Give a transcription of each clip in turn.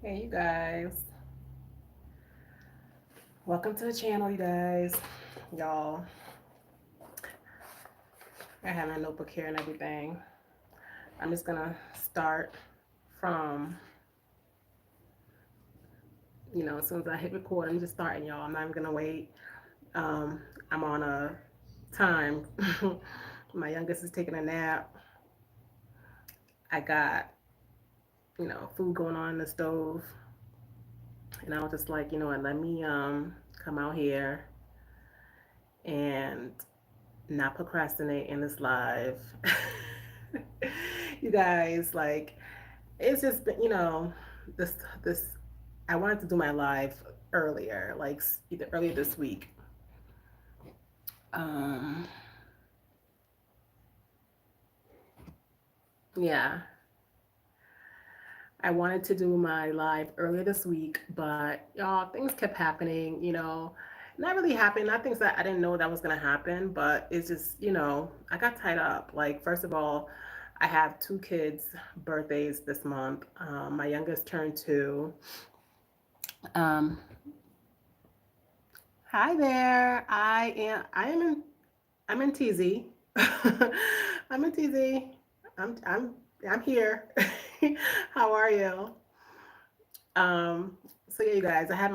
Hey, you guys. Welcome to the channel, you guys. Y'all, I have my notebook here and everything. I'm just gonna start from, as soon as I hit record, I'm just starting, y'all. I'm not even gonna wait. Um, I'm on a time. My youngest is taking a nap. I got, food going on in the stove. And I was just like, you know what, let me come out here and not procrastinate in this live. You guys, like, it's just been, this I wanted to do my live earlier, like either earlier this week. Um, yeah, I wanted to do my live earlier this week, but y'all, things kept happening, not really happening, not things that I didn't know that was gonna happen, but it's just, I got tied up. Like, first of all, I have two kids' birthdays this month. My youngest turned two. Um, Hi there. I'm in TZ. I'm in TZ. I'm here. How are you? So yeah, you guys, I had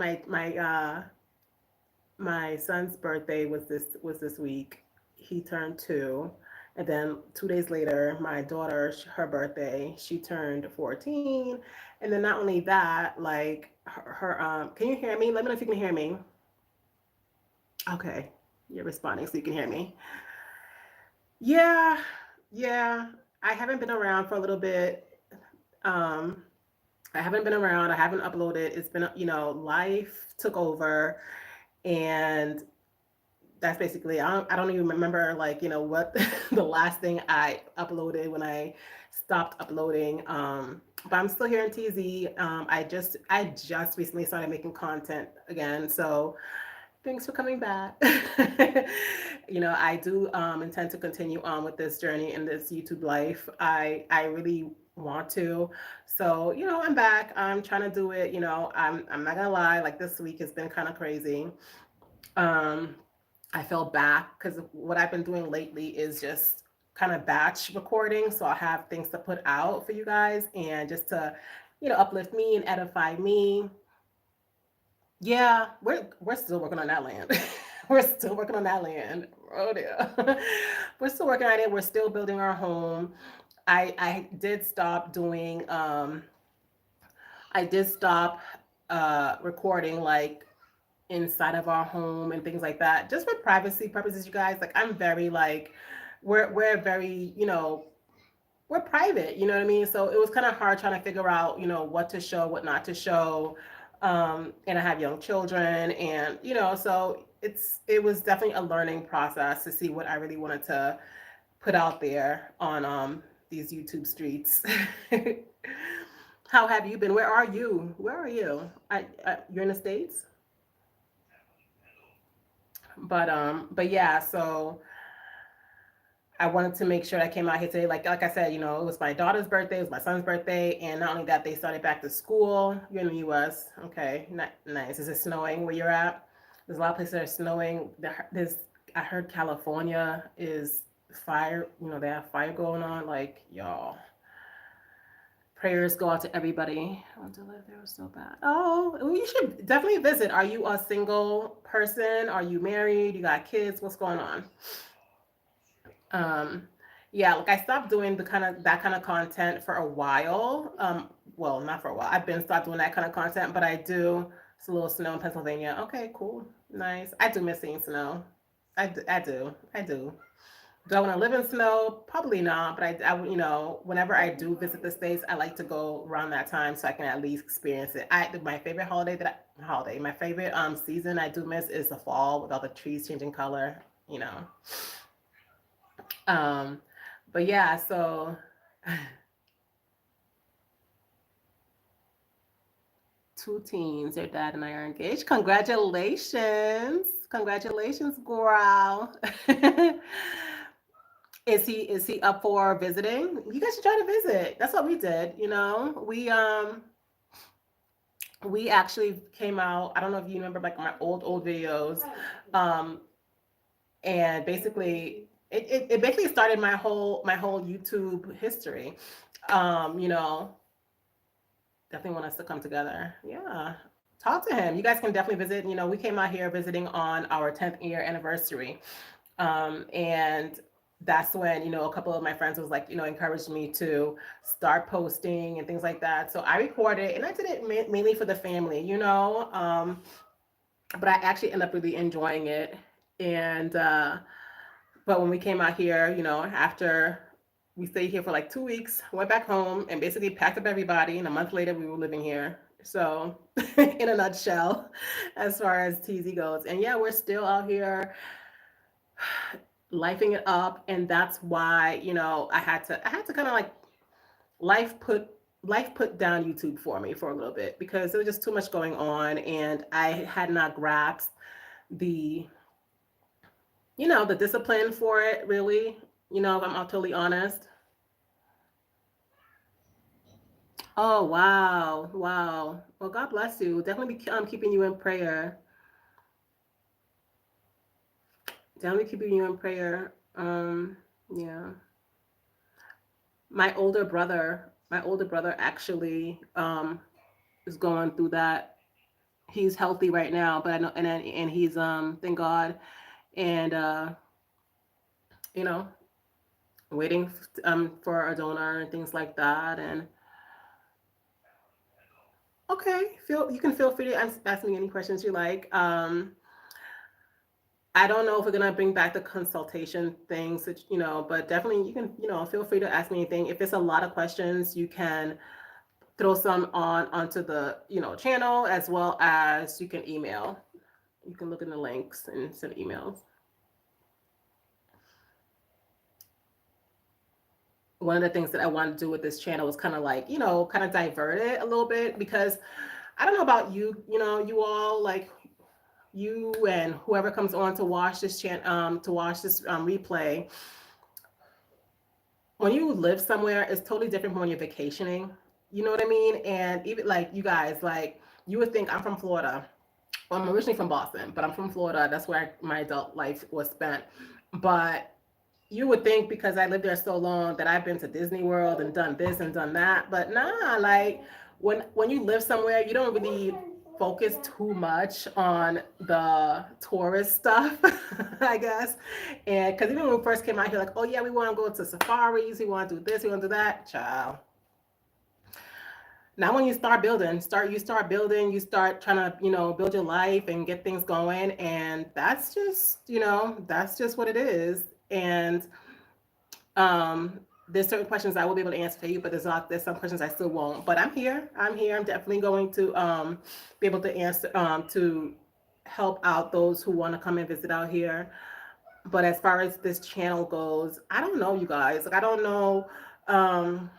my son's birthday was this week. He turned two. And then 2 days later, my daughter, her birthday, she turned 14. And then not only that, like can you hear me? Let me know if you can hear me. Okay. You're responding so you can hear me. Yeah, yeah. I haven't been around for a little bit. Um, I haven't been around. I haven't uploaded. It's been, life took over, and that's basically. I don't even remember, like, what the last thing I uploaded when I stopped uploading. But I'm still here in TZ. I just recently started making content again, so thanks for coming back. I do intend to continue on with this journey in this YouTube life. I really want to. So, I'm back. I'm trying to do it. I'm not gonna lie. Like, this week has been kind of crazy. Um, I fell back because what I've been doing lately is just kind of batch recording. So I have things to put out for you guys and just to, uplift me and edify me. Yeah, we're still working on that land. We're still working on that land. Oh dear. We're still working on it. We're still building our home. I did stop doing I did stop recording, like, inside of our home and things like that, just for privacy purposes, you guys. Like, I'm very, like, we're very, we're private, you know what I mean? So it was kind of hard trying to figure out, what to show, what not to show. And I have young children, and so it was definitely a learning process to see what I really wanted to put out there on these YouTube streets. How have you been? Where are you? Where are you? You're in the States? But yeah, so I wanted to make sure I came out here today. Like I said, it was my daughter's birthday, it was my son's birthday, and not only that, they started back to school. You're in the U.S. Okay, nice. Is it snowing where you're at? There's a lot of places that are snowing. I heard California is fire. They have fire going on. Like, y'all, prayers go out to everybody. Oh, to live there was so bad. Oh, well, you should definitely visit. Are you a single person? Are you married? You got kids? What's going on? Um, yeah, like, I stopped doing the kind of content for a while. Well, not for a while. I've been stopped doing that kind of content, but I do. It's a little snow in Pennsylvania. Okay, cool, nice. I do miss seeing snow. I do. I do. Do I want to live in snow? Probably not. But whenever I do visit the states, I like to go around that time so I can at least experience it. My favorite my favorite season I do miss is the fall with all the trees changing color. You know. Um, but yeah, so two teens, their dad and I are engaged. Congratulations. Congratulations, girl. Is he up for visiting? You guys should try to visit. That's what we did. We We actually came out. I don't know if you remember like my old videos, um, and basically it basically started my whole YouTube history. You know, definitely want us to come together. Yeah. Talk to him. You guys can definitely visit. You know, we came out here visiting on our 10th year anniversary. And that's when, a couple of my friends was like, encouraged me to start posting and things like that. So I recorded and I did it mainly for the family, but I actually ended up really enjoying it. And, but when we came out here, after we stayed here for like 2 weeks, went back home and basically packed up everybody. And a month later, we were living here. So, in a nutshell, as far as TZ goes. And yeah, we're still out here lifing it up. And that's why, I had to kind of like life put life put down YouTube for me for a little bit because there was just too much going on and I had not grasped the the discipline for it really, if I'm totally honest. Oh wow, wow. Well, God bless you. Definitely be keeping you in prayer. Definitely keeping you in prayer. Yeah. My older brother actually is going through that. He's healthy right now, but I know, and he's thank God, and you know, waiting for a donor and things like that. And okay, feel free to ask me any questions you like. I don't know if we're gonna bring back the consultation things, but definitely you can, feel free to ask me anything. If it's a lot of questions, you can throw some onto the, channel as well as you can email. You can look in the links and send emails. One of the things that I wanted to do with this channel was kind of like, kind of divert it a little bit because I don't know about you, you all like you and whoever comes on to watch this replay. When you live somewhere, it's totally different from when you're vacationing. You know what I mean? And even like you guys, like you would think I'm from Florida. Well, I'm originally from Boston, but I'm from Florida. That's where my adult life was spent. But you would think because I lived there so long that I've been to Disney World and done this and done that. But nah, like when you live somewhere, you don't really focus too much on the tourist stuff, I guess. And because even when we first came out here, like, oh yeah, we want to go to safaris, we want to do this, we want to do that, child. Now when you start building, you start trying to, build your life and get things going. And that's just what it is. And there's certain questions I will be able to answer for you, but there's some questions I still won't. But I'm here. I'm here. I'm definitely going to be able to answer to help out those who want to come and visit out here. But as far as this channel goes, I don't know, you guys. Like I don't know. Um,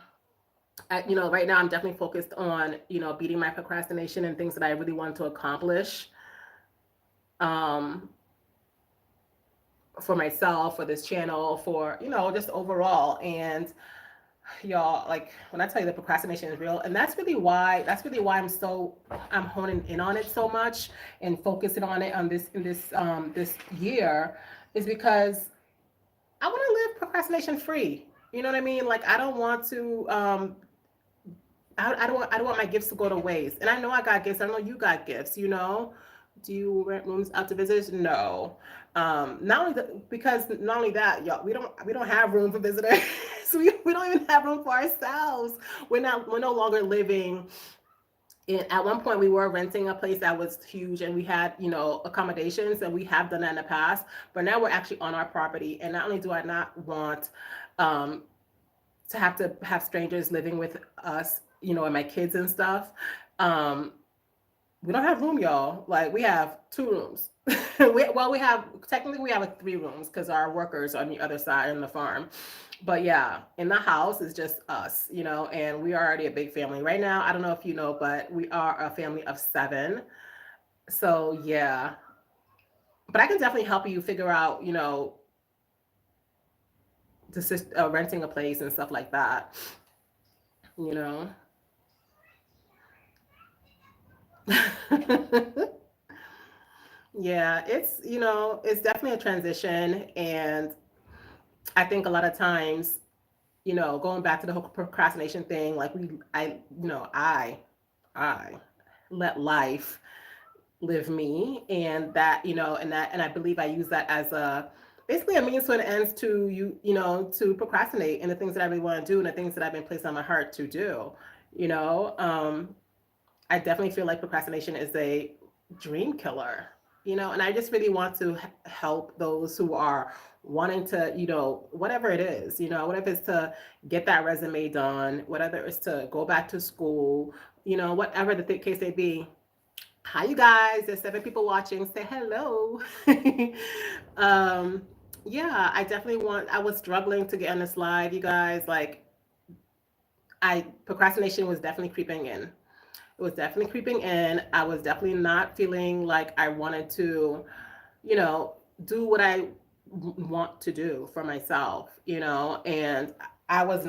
right now I'm definitely focused on beating my procrastination and things that I really want to accomplish. Um, for myself, for this channel, for just overall. And y'all, like when I tell you the procrastination is real, and that's really why I'm honing in on it so much and focusing on it on this year is because I want to live procrastination free. You know what I mean? Like I don't want to I don't want my gifts to go to waste. And I know I got gifts. I know you got gifts. Do you rent rooms out to visitors? No. Not only that, y'all, we don't have room for visitors. We don't even have room for ourselves. We're no longer living at one point we were renting a place that was huge and we had accommodations, and we have done that in the past, but now we're actually on our property. And not only do I not want um to have strangers living with us, and my kids and stuff. Um, we don't have room, y'all. Like we have 2 rooms. We have like 3 rooms because our workers are on the other side on the farm. But yeah, in the house is just us, and we are already a big family right now. I don't know if you know, but we are a family of 7. So yeah, but I can definitely help you figure out, renting a place and stuff like that. You know. Yeah, it's, it's definitely a transition. And I think a lot of times, going back to the whole procrastination thing, like I let life live me, and that, and I believe I use that as a basically a means to an ends to to procrastinate and the things that I really want to do and the things that I've been placed on my heart to do. You know, I definitely feel like procrastination is a dream killer, and I just really want to help those who are wanting to, whatever it is, whatever it's to get that resume done, whatever it's to go back to school, whatever the case may be. Hi, you guys. There's 7 people watching. Say hello. um, yeah, I was struggling to get on this live, you guys. Like, procrastination was definitely creeping in. It was definitely creeping in. I was definitely not feeling like I wanted to, you know, do what I want to do for myself, and I was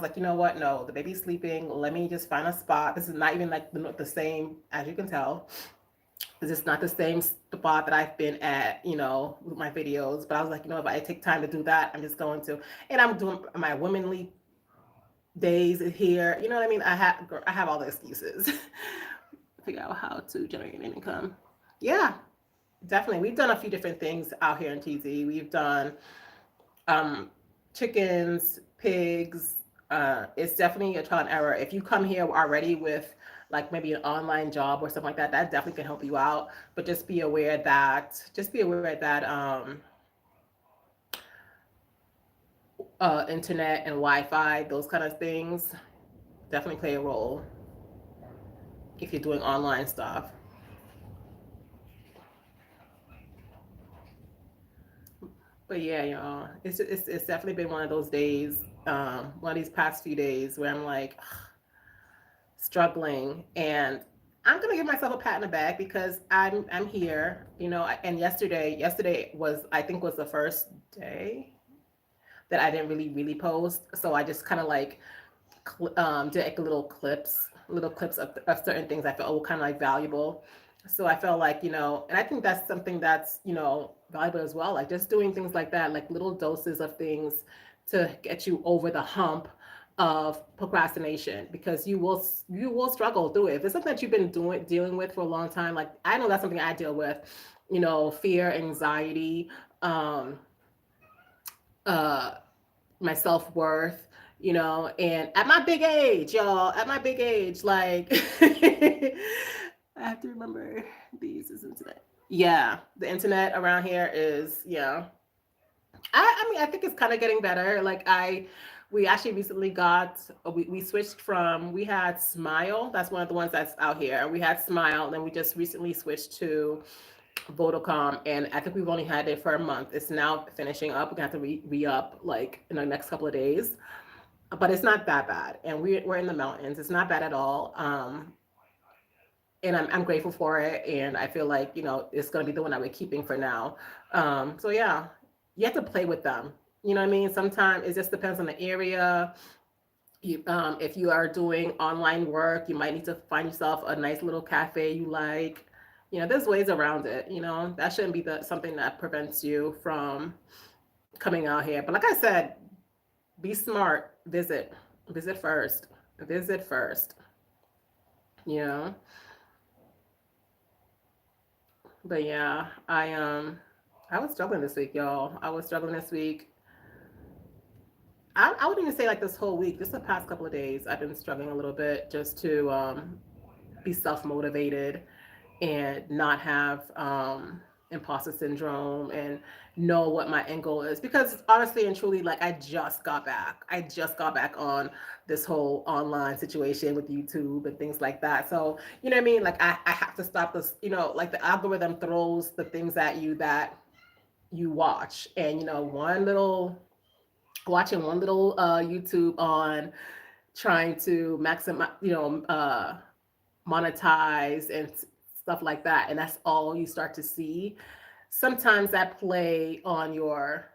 like, you know what? No, the baby's sleeping. Let me just find a spot. This is not even like the same, as you can tell. This is not the same spot that I've been at, with my videos. But I was like, if I take time to do that, I'm just going to. And I'm doing my womanly days here. You know what I mean? I have all the excuses. Figure out how to generate an income. Yeah, definitely. We've done a few different things out here in TZ. We've done um, chickens, pigs. It's definitely a trial and error. If you come here already with like maybe an online job or something like that, that definitely can help you out. But just be aware that internet and Wi-Fi, those kind of things, definitely play a role if you're doing online stuff. But yeah, y'all, it's definitely been one of those days, one of these past few days where I'm like struggling, and I'm gonna give myself a pat in the back because I'm here, And yesterday was, I think, was the first day that I didn't really post, so I just kind of like did like little clips of certain things I felt were kind of like valuable. So I felt like, and I think that's something that's, valuable as well. Like just doing things like that, like little doses of things to get you over the hump of procrastination, because you will struggle through it. If it's something that you've been dealing with for a long time, like I know that's something I deal with, fear, anxiety, um, uh, my self worth, and at my big age, y'all, at my big age, like, I have to remember these is internet. Yeah, the internet around here is, yeah. I mean, I think it's kind of getting better. We actually recently we switched from, we had Smile. That's one of the ones that's out here. We had Smile, and then we just recently switched to Vodacom, and I think we've only had it for a month. It's now finishing up. We're gonna have to re-up like in the next couple of days, but it's not that bad. And we're in the mountains. It's not bad at all. And I'm grateful for it. And I feel like, it's gonna be the one that we're keeping for now. So yeah, you have to play with them. You know what I mean? Sometimes it just depends on the area. If you are doing online work, you might need to find yourself a nice little cafe you like. There's ways around it. That shouldn't be something that prevents you from coming out here. But like I said, be smart. Visit first. Visit first. You know. But yeah, I was struggling this week, y'all. I was struggling this week. I wouldn't even say like this whole week. Just the past couple of days, I've been struggling a little bit just to be self motivated and not have imposter syndrome and know what my end goal is. Because honestly and truly, like I just got back. I just got back on this whole online situation with YouTube and things like that. So, you know what I mean? Like I have to stop this, like the algorithm throws the things at you that you watch. And watching one little YouTube on trying to maximize, monetize and stuff like that, and that's all you start to see. Sometimes that play on your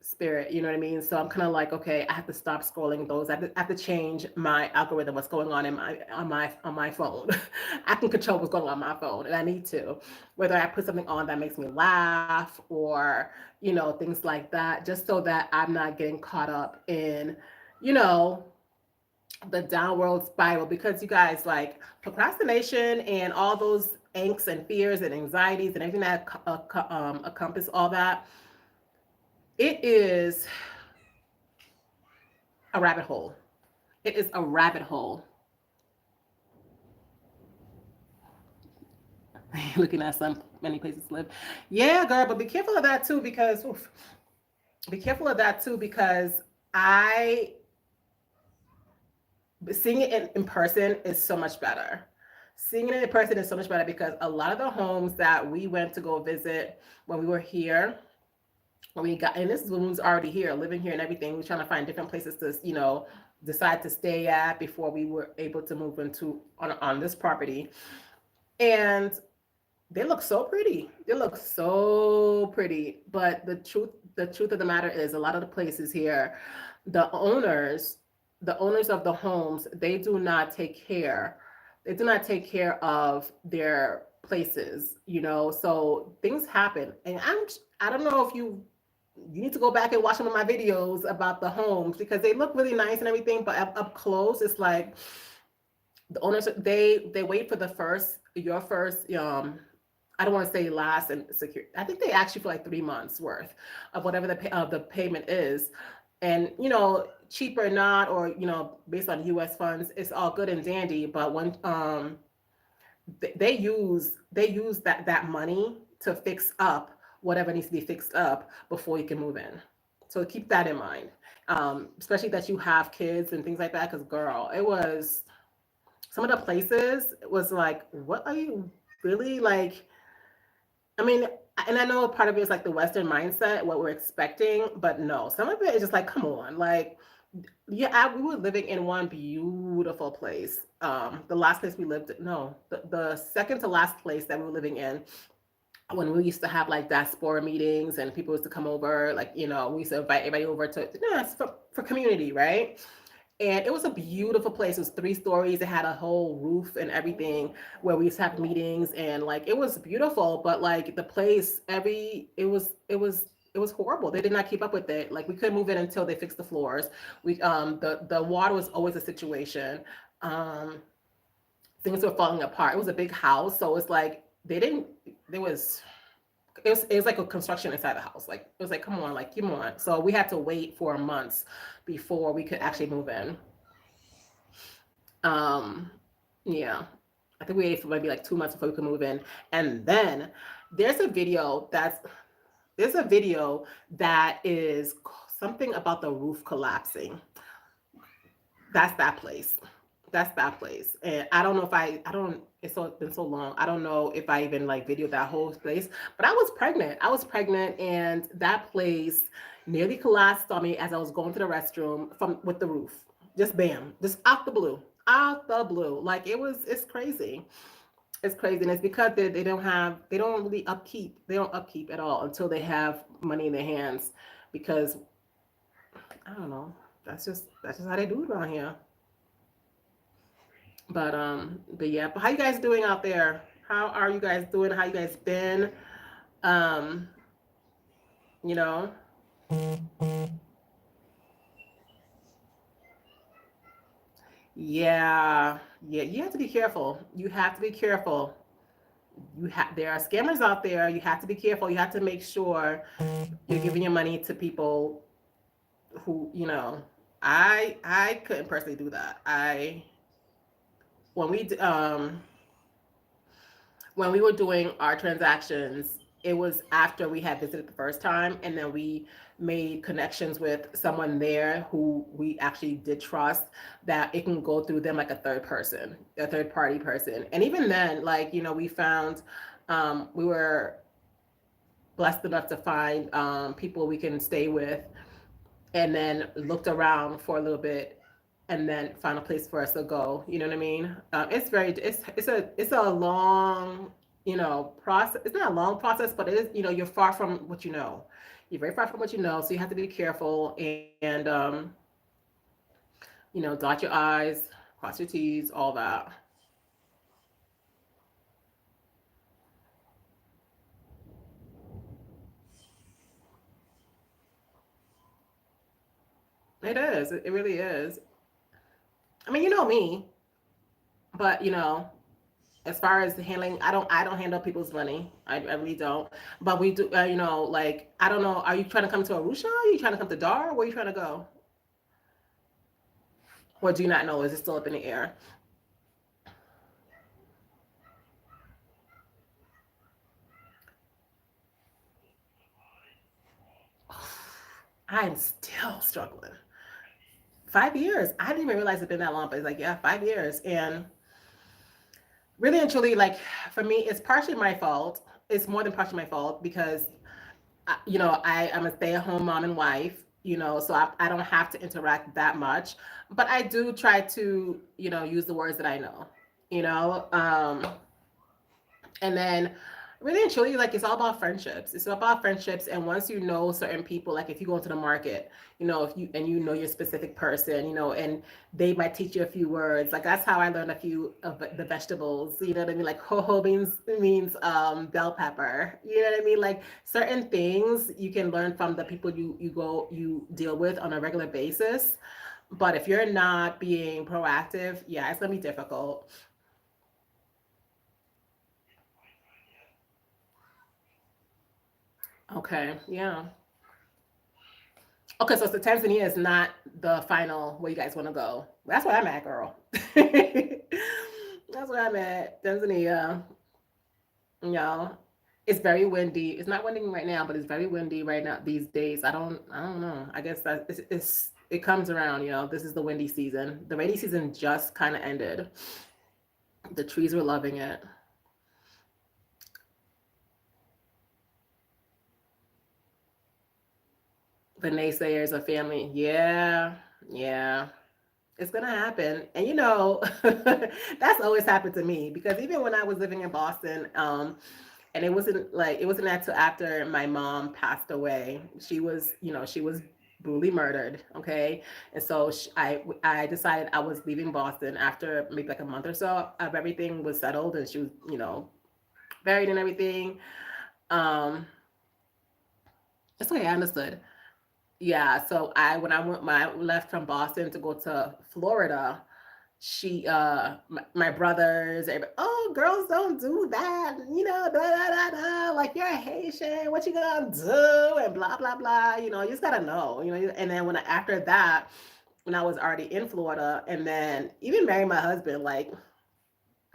spirit, you know what I mean? So I'm kind of like, okay, I have to stop scrolling those. I have to change my algorithm, what's going on in my phone. I can control what's going on my phone, and I need to. Whether I put something on that makes me laugh, or things like that, just so that I'm not getting caught up in, you know, the downward spiral. Because you guys, like, procrastination and all those angst and fears and anxieties and everything that encompass all that, it is a rabbit hole. It is a rabbit hole. Looking at some many places to live. Yeah, girl, but be careful of that too, because be careful of that too, because I seeing it in person is so much better. Seeing it in person is so much better, because a lot of the homes that we went to go visit when we were here, when we got, and this is when we was already here, living here and everything, we were trying to find different places to, decide to stay at before we were able to move into on this property. And they look so pretty. They look so pretty. But the truth of the matter is, a lot of the places here, the owners, the owners of the homes, they do not take care. They do not take care of their places, So things happen. And I don't know if you need to go back and watch some of my videos about the homes, because they look really nice and everything, but up close, it's like the owners, they wait for your first I don't want to say last and secure. I think they ask you for like 3 months worth of whatever the payment is. And cheap or not, or based on US funds, it's all good and dandy. But when they use that money to fix up whatever needs to be fixed up before you can move in. So keep that in mind. Especially that you have kids and things like that. Because, girl, it was some of the places, it was like, what are you really like? I mean, and I know part of it is like the Western mindset, what we're expecting, but no, some of it is just like, come on, like, yeah, we were living in one beautiful place. The last place we lived, no, the second to last place that we were living in, when we used to have like diaspora meetings and people used to come over, like, we used to invite everybody over to, it's for community, right? And it was a beautiful place. It was 3 stories. It had a whole roof and everything, where we used to have meetings, and like it was beautiful. But like the place, it was horrible. They did not keep up with it. Like, we couldn't move in until they fixed the floors. The water was always a situation. Um, Things were falling apart. It was a big house, so it's like they didn't. There was it was like a construction inside the house. Like, it was like, come on, like, come on. So we had to wait for months before we could actually move in. Um, yeah, I think we waited for maybe like 2 months before we could move in. And then there's a video that's there's a video that is something about the roof collapsing. That's that place. That's that place. And I don't know if I don't. It's been so long. I don't know if I even like videoed that whole place. But I was pregnant. I was pregnant, and that place nearly collapsed on me as I was going to the restroom from with the roof. Just bam, just out the blue, out the blue. Like, it's crazy. It's crazy, and it's because they don't really upkeep. They don't upkeep at all until they have money in their hands. Because I don't know. That's just how they do it around here. But yeah, but how you guys doing out there? How are you guys doing? How you guys been? Um, you know, yeah, yeah. You have to be careful. You have to be careful. There are scammers out there. You have to be careful. You have to make sure you're giving your money to people who, I couldn't personally do that. I when we d- when we were doing our transactions, it was after we had visited the first time, and then we made connections with someone there who we actually did trust, that it can go through them like a third person, a third party person. And even then, like, we found, we were blessed enough to find people we can stay with, and then looked around for a little bit, and then find a place for us to go. You know what I mean? It's a long, process. It's not a long process, but it is. You're far from what you know. You're very far from what you know, so you have to be careful and dot your I's, cross your T's, all that. It is. It really is. I mean, you know me, but as far as handling, I don't handle people's money. I really don't. But we do. Like I don't know. Are you trying to come to Arusha? Are you trying to come to Dar? Where are you trying to go? Or do you not know? Is it still up in the air? I'm still struggling. 5 years. I didn't even realize it's been that long, but it's like, yeah, 5 years. And really and truly, like for me, it's partially my fault. It's more than partially my fault because, I'm a stay-at-home mom and wife, so I don't have to interact that much. But I do try to, use the words that I know, you know. And then really and truly, like it's all about friendships. It's all about friendships. And once you know certain people, like if you go into the market, if you and you know your specific person, and they might teach you a few words. Like that's how I learned a few of the vegetables. You know what I mean? Like ho means bell pepper. You know what I mean? Like certain things you can learn from the people you deal with on a regular basis. But if you're not being proactive, yeah, it's gonna be difficult. Okay, yeah. Okay, so Tanzania is not the final where you guys want to go. That's where I'm at, girl. That's where I'm at. Tanzania, you know, it's very windy. It's not windy right now, but it's very windy right now these days. I don't know. I guess that it comes around. This is the windy season. The rainy season just kind of ended. The trees were loving it. The naysayers of family, yeah, yeah. It's gonna happen. And that's always happened to me because even when I was living in Boston, and it wasn't until after my mom passed away. She was brutally murdered. Okay, and so I decided I was leaving Boston after maybe like a month or so of everything was settled and she was buried and everything. Um, that's okay. I understood. Yeah. So when I left from Boston to go to Florida, my brothers, everybody, oh, girls don't do that, da, da, da, da, like you're a Haitian, what you gonna do, and blah blah blah, you just gotta know, and then after that, when I was already in Florida, and then even marrying my husband, like,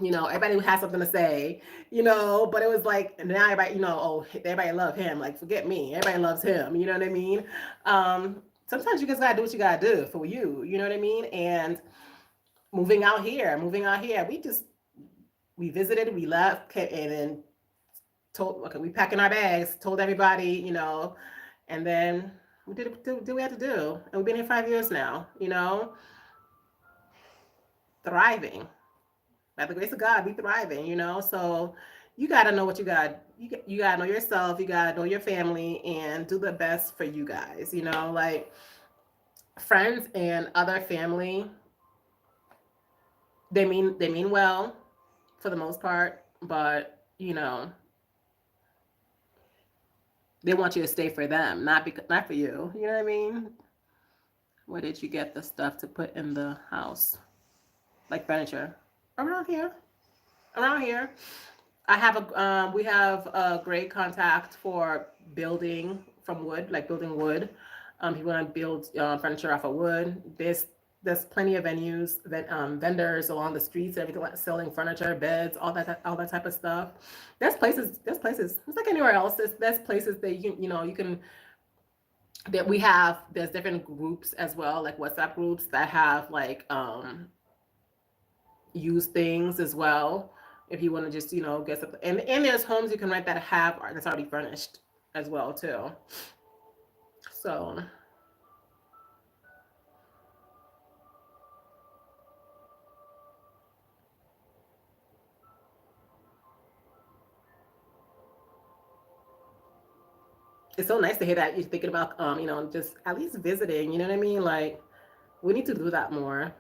everybody has something to say, but it was like now everybody, oh, everybody love him, like forget me, everybody loves him, you know what I mean? Sometimes you just gotta do what you gotta do for you, you know what I mean? And moving out here, we visited, we left, and then told, okay, we packing our bags, told everybody, and then we did what we had to do, and we've been here 5 years now, thriving. By the grace of God, we thriving, So you gotta know what you gotta know yourself, you gotta know your family, and do the best for you guys, like friends and other family, they mean well for the most part, but they want you to stay for them, not for you. You know what I mean? Where did you get the stuff to put in the house, like furniture? Around here, around here. We have a great contact for building from wood, like building wood. If you want to build furniture off of wood, there's plenty of venues, vendors along the streets, everything like selling furniture, beds, all that type of stuff. There's places. It's like anywhere else. There's places that you can that we have. There's different groups as well, like WhatsApp groups that have like used things as well. If you want to just get something, and there's homes you can rent that have that's already furnished as well too. So it's so nice to hear that you're thinking about, just at least visiting. You know what I mean? Like, we need to do that more.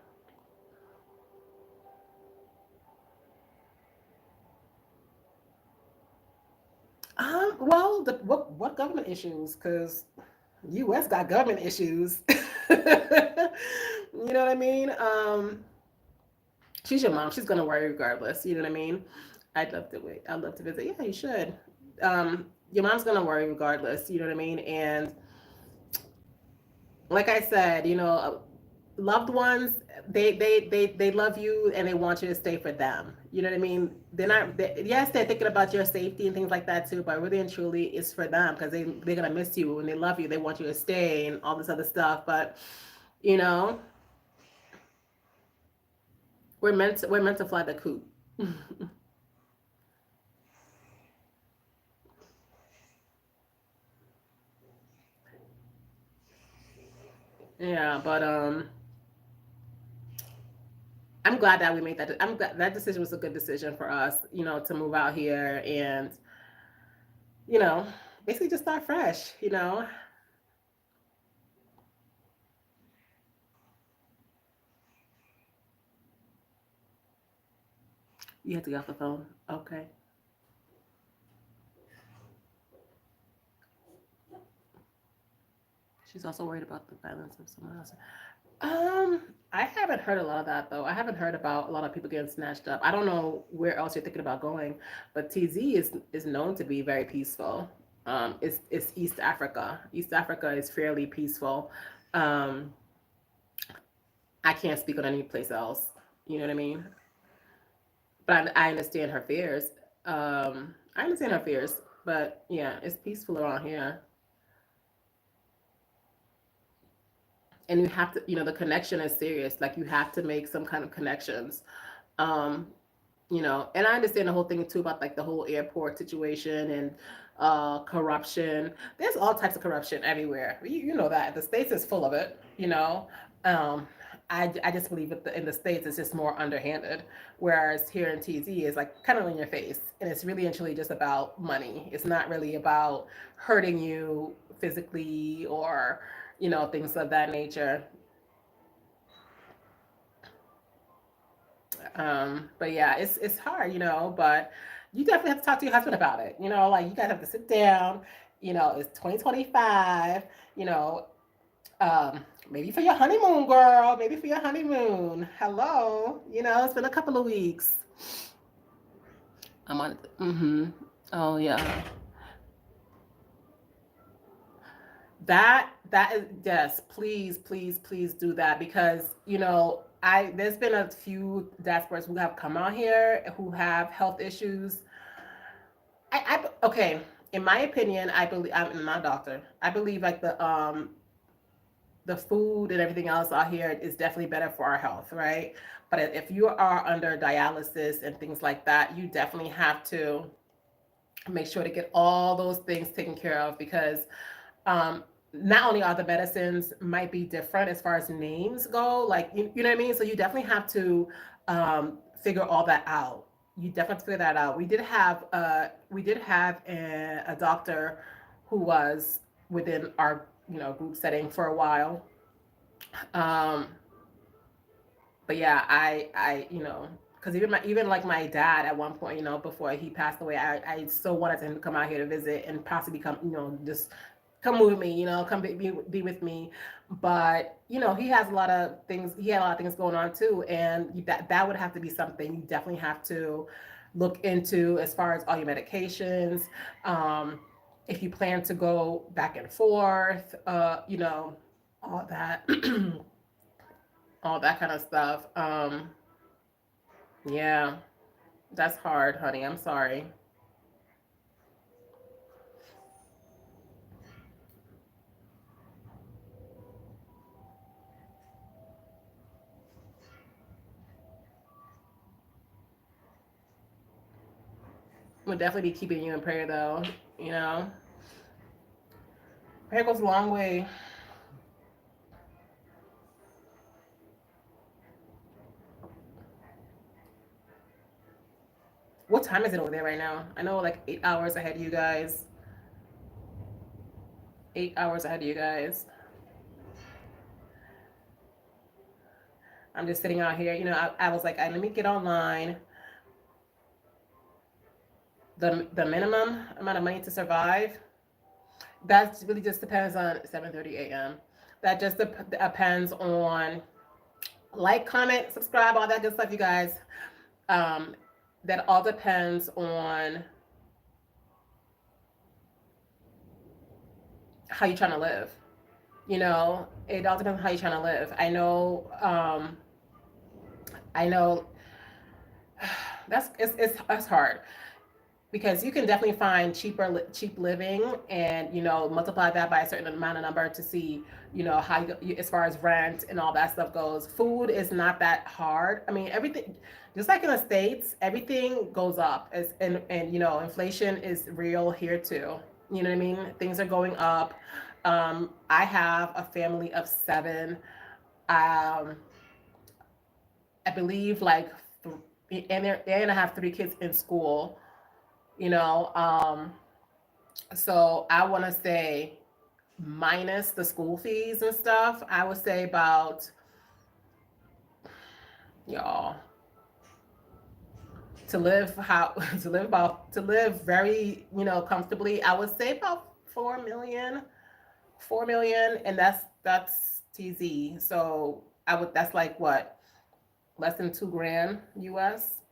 Well, what government issues? Because U.S. got government issues. You know what I mean? She's your mom. She's gonna worry regardless. You know what I mean? I'd love to wait. I'd love to visit. Yeah, you should. Your mom's gonna worry regardless. You know what I mean? And like I said, loved ones, they love you and they want you to stay for them. You know what I mean? They're not. Yes, they're thinking about your safety and things like that too. But really and truly, it's for them because they're gonna miss you and they love you. They want you to stay and all this other stuff. But you know, we're meant to fly the coop. Yeah, but I'm glad that we made that. I'm glad that decision was a good decision for us. To move out here and you know basically just start fresh. You had to get off the phone. Okay. She's also worried about the violence of someone else. Um, I haven't heard a lot of that though. I haven't heard about a lot of people getting snatched up. I don't know where else you're thinking about going, but TZ is known to be very peaceful. It's East Africa. East Africa is fairly peaceful. Um, I can't speak on any place else. You know what I mean? But I understand her fears. I understand her fears, but yeah, it's peaceful around here. And you have to, the connection is serious. Like you have to make some kind of connections. Um, and I understand the whole thing too about like the whole airport situation and corruption. There's all types of corruption everywhere. You know that the states is full of it. Um, I just believe that in the states it's just more underhanded, whereas here in TZ is like kind of in your face, and it's really and truly just about money. It's not really about hurting you physically or things of that nature. But yeah, it's hard, but you definitely have to talk to your husband about it. Like you guys have to sit down. It's 2025. You know, maybe for your honeymoon, girl. Maybe for your honeymoon. Hello. It's been a couple of weeks. I'm on. Mm-hmm. Oh yeah. That is, yes, please, please, please do that because I there's been a few diasporas who have come out here who have health issues. Okay, in my opinion, I believe I'm not a doctor. I believe like the food and everything else out here is definitely better for our health, right? But if you are under dialysis and things like that, you definitely have to make sure to get all those things taken care of because um, not only are the medicines might be different as far as names go, like you know what I mean. So you definitely have to figure all that out. You definitely have to figure that out. We did have a doctor who was within our group setting for a while. Um, but yeah, I because even like my dad at one point, before he passed away, I so wanted him to come out here to visit and possibly come, just come with me, come be with me. But he has a lot of things. He had a lot of things going on too, and that would have to be something you definitely have to look into as far as all your medications. Um, if you plan to go back and forth, all that. All that kind of stuff. Yeah, that's hard, honey. I'm sorry. We'll definitely be keeping you in prayer, though. You know, prayer goes a long way. What time is it over there right now? I know, like 8 hours ahead of you guys. 8 hours ahead of you guys. I'm just sitting out here. I was like, let me get online. The minimum amount of money to survive. That really just depends on 7:30 a.m. That just depends on like, comment, subscribe, all that good stuff, you guys. Um, that all depends on how you're trying to live. It all depends on how you're trying to live. I know it's hard because you can definitely find cheap living, and multiply that by a certain amount of number to see how as far as rent and all that stuff goes. Food is not that hard. I mean, everything, just like in the States, everything goes up, and inflation is real here too. You know what I mean? Things are going up. I have a family of 7. um I believe, like, and I have 3 kids in school. you know um so I want to say, minus the school fees and stuff, I would say about, y'all, to live how to live very, comfortably, I would say about 4 million. 4 million, and that's TZ. So that's like, what, less than 2 grand US.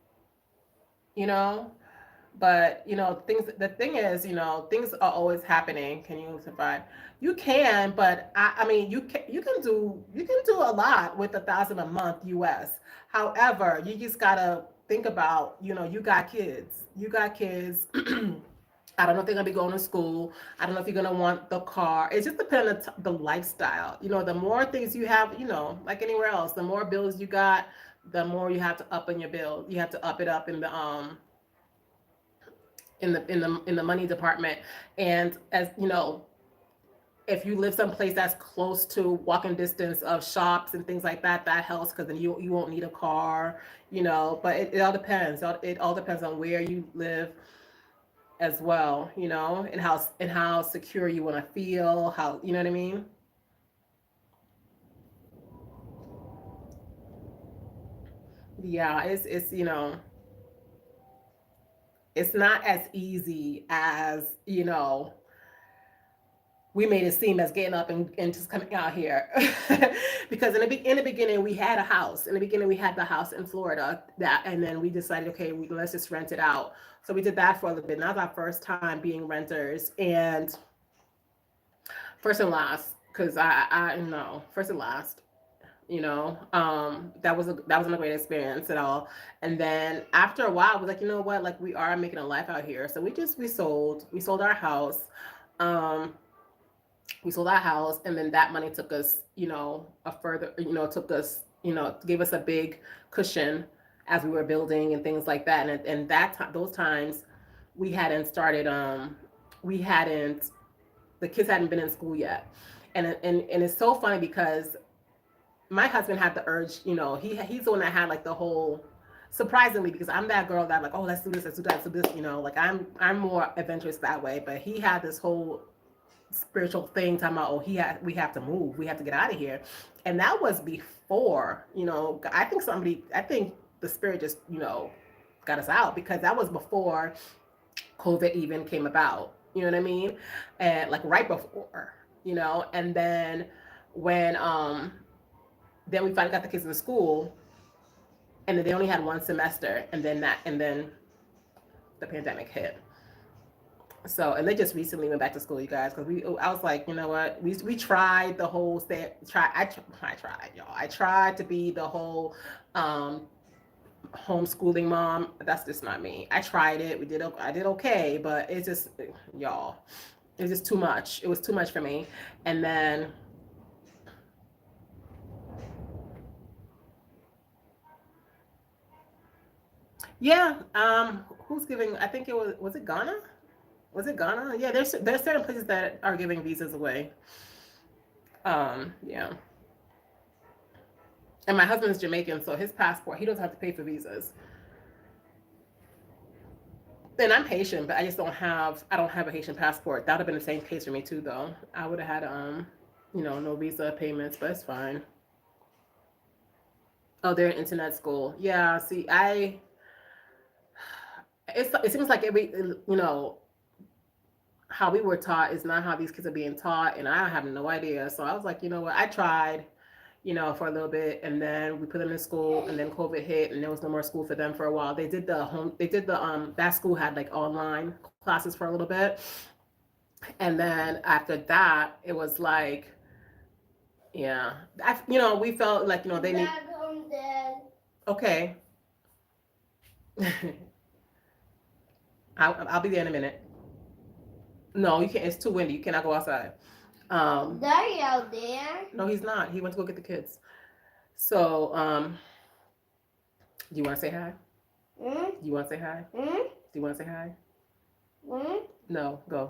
you know but things the thing is, things are always happening. Can you survive? You can, but I mean, you can do a lot with 1,000 a month US. However, you just gotta think about, you got kids. I don't know if they're gonna be going to school. I don't know if you're gonna want the car. It just depends on the lifestyle. The more things you have, like anywhere else, the more bills you got, the more you have to up in your bill. You have to up it up in the money department. And, as you know, if you live someplace that's close to walking distance of shops and things like that, that helps, because then you won't need a car. But it all depends. It all depends on where you live as well, and how secure you want to feel. How, you know what I mean? Yeah, it's not as easy as, we made it seem, as getting up and just coming out here. Because in the beginning, we had a house. In the beginning, we had the house in Florida, and then we decided, okay, let's just rent it out. So we did that for a little bit. That was our first time being renters, and first and last, because I know, first and last. That wasn't a great experience at all. And then after a while, I was like, you know what, like, we are making a life out here. So we sold our house. um we sold our house, and then that money took us, a further, took us, gave us a big cushion as we were building and things like that. And those times, we hadn't started, we hadn't the kids hadn't been in school yet. And it's so funny because my husband had the urge, he's the one that had, like, the whole, surprisingly, because I'm that girl that, like, oh, let's do this, let's do that, let's do this, like, I'm more adventurous that way. But he had this whole spiritual thing talking about, oh, we have to move, we have to get out of here. And that was before, I think the spirit just, got us out, because that was before COVID even came about. You know what I mean? And, like, right before, and when then we finally got the kids in school, and then they only had one semester, and then the pandemic hit. So, and they just recently went back to school, you guys, because I was like, you know what, we tried the whole I tried, y'all. I tried to be the whole um homeschooling mom. That's just not me. I tried it. I did okay, but it's just, y'all, it's just too much. It was too much for me. And then, yeah, who's giving? I think it was it Ghana? Was it Ghana? Yeah, there's certain places that are giving visas away. Yeah. And my husband's Jamaican, so his passport, he doesn't have to pay for visas. And I'm Haitian, but I don't have a Haitian passport. That would have been the same case for me too, though. I would have had no visa payments, but it's fine. Oh, they're in internet school. Yeah, see, it seems like every how we were taught is not how these kids are being taught, and I have no idea. So I was like, you know what, I tried, for a little bit, and then we put them in school, and then COVID hit, and there was no more school for them for a while. They did the that school had like online classes for a little bit, and then after that, it was like, yeah, we felt like they need. Okay, I'll be there in a minute. No, you can't. It's too windy. You cannot go outside. Daddy out there. No, he's not. He went to go get the kids. So, do you want to say hi? Mm? Do you want to say hi? Mm? Do you want to say hi? Mm? No, go.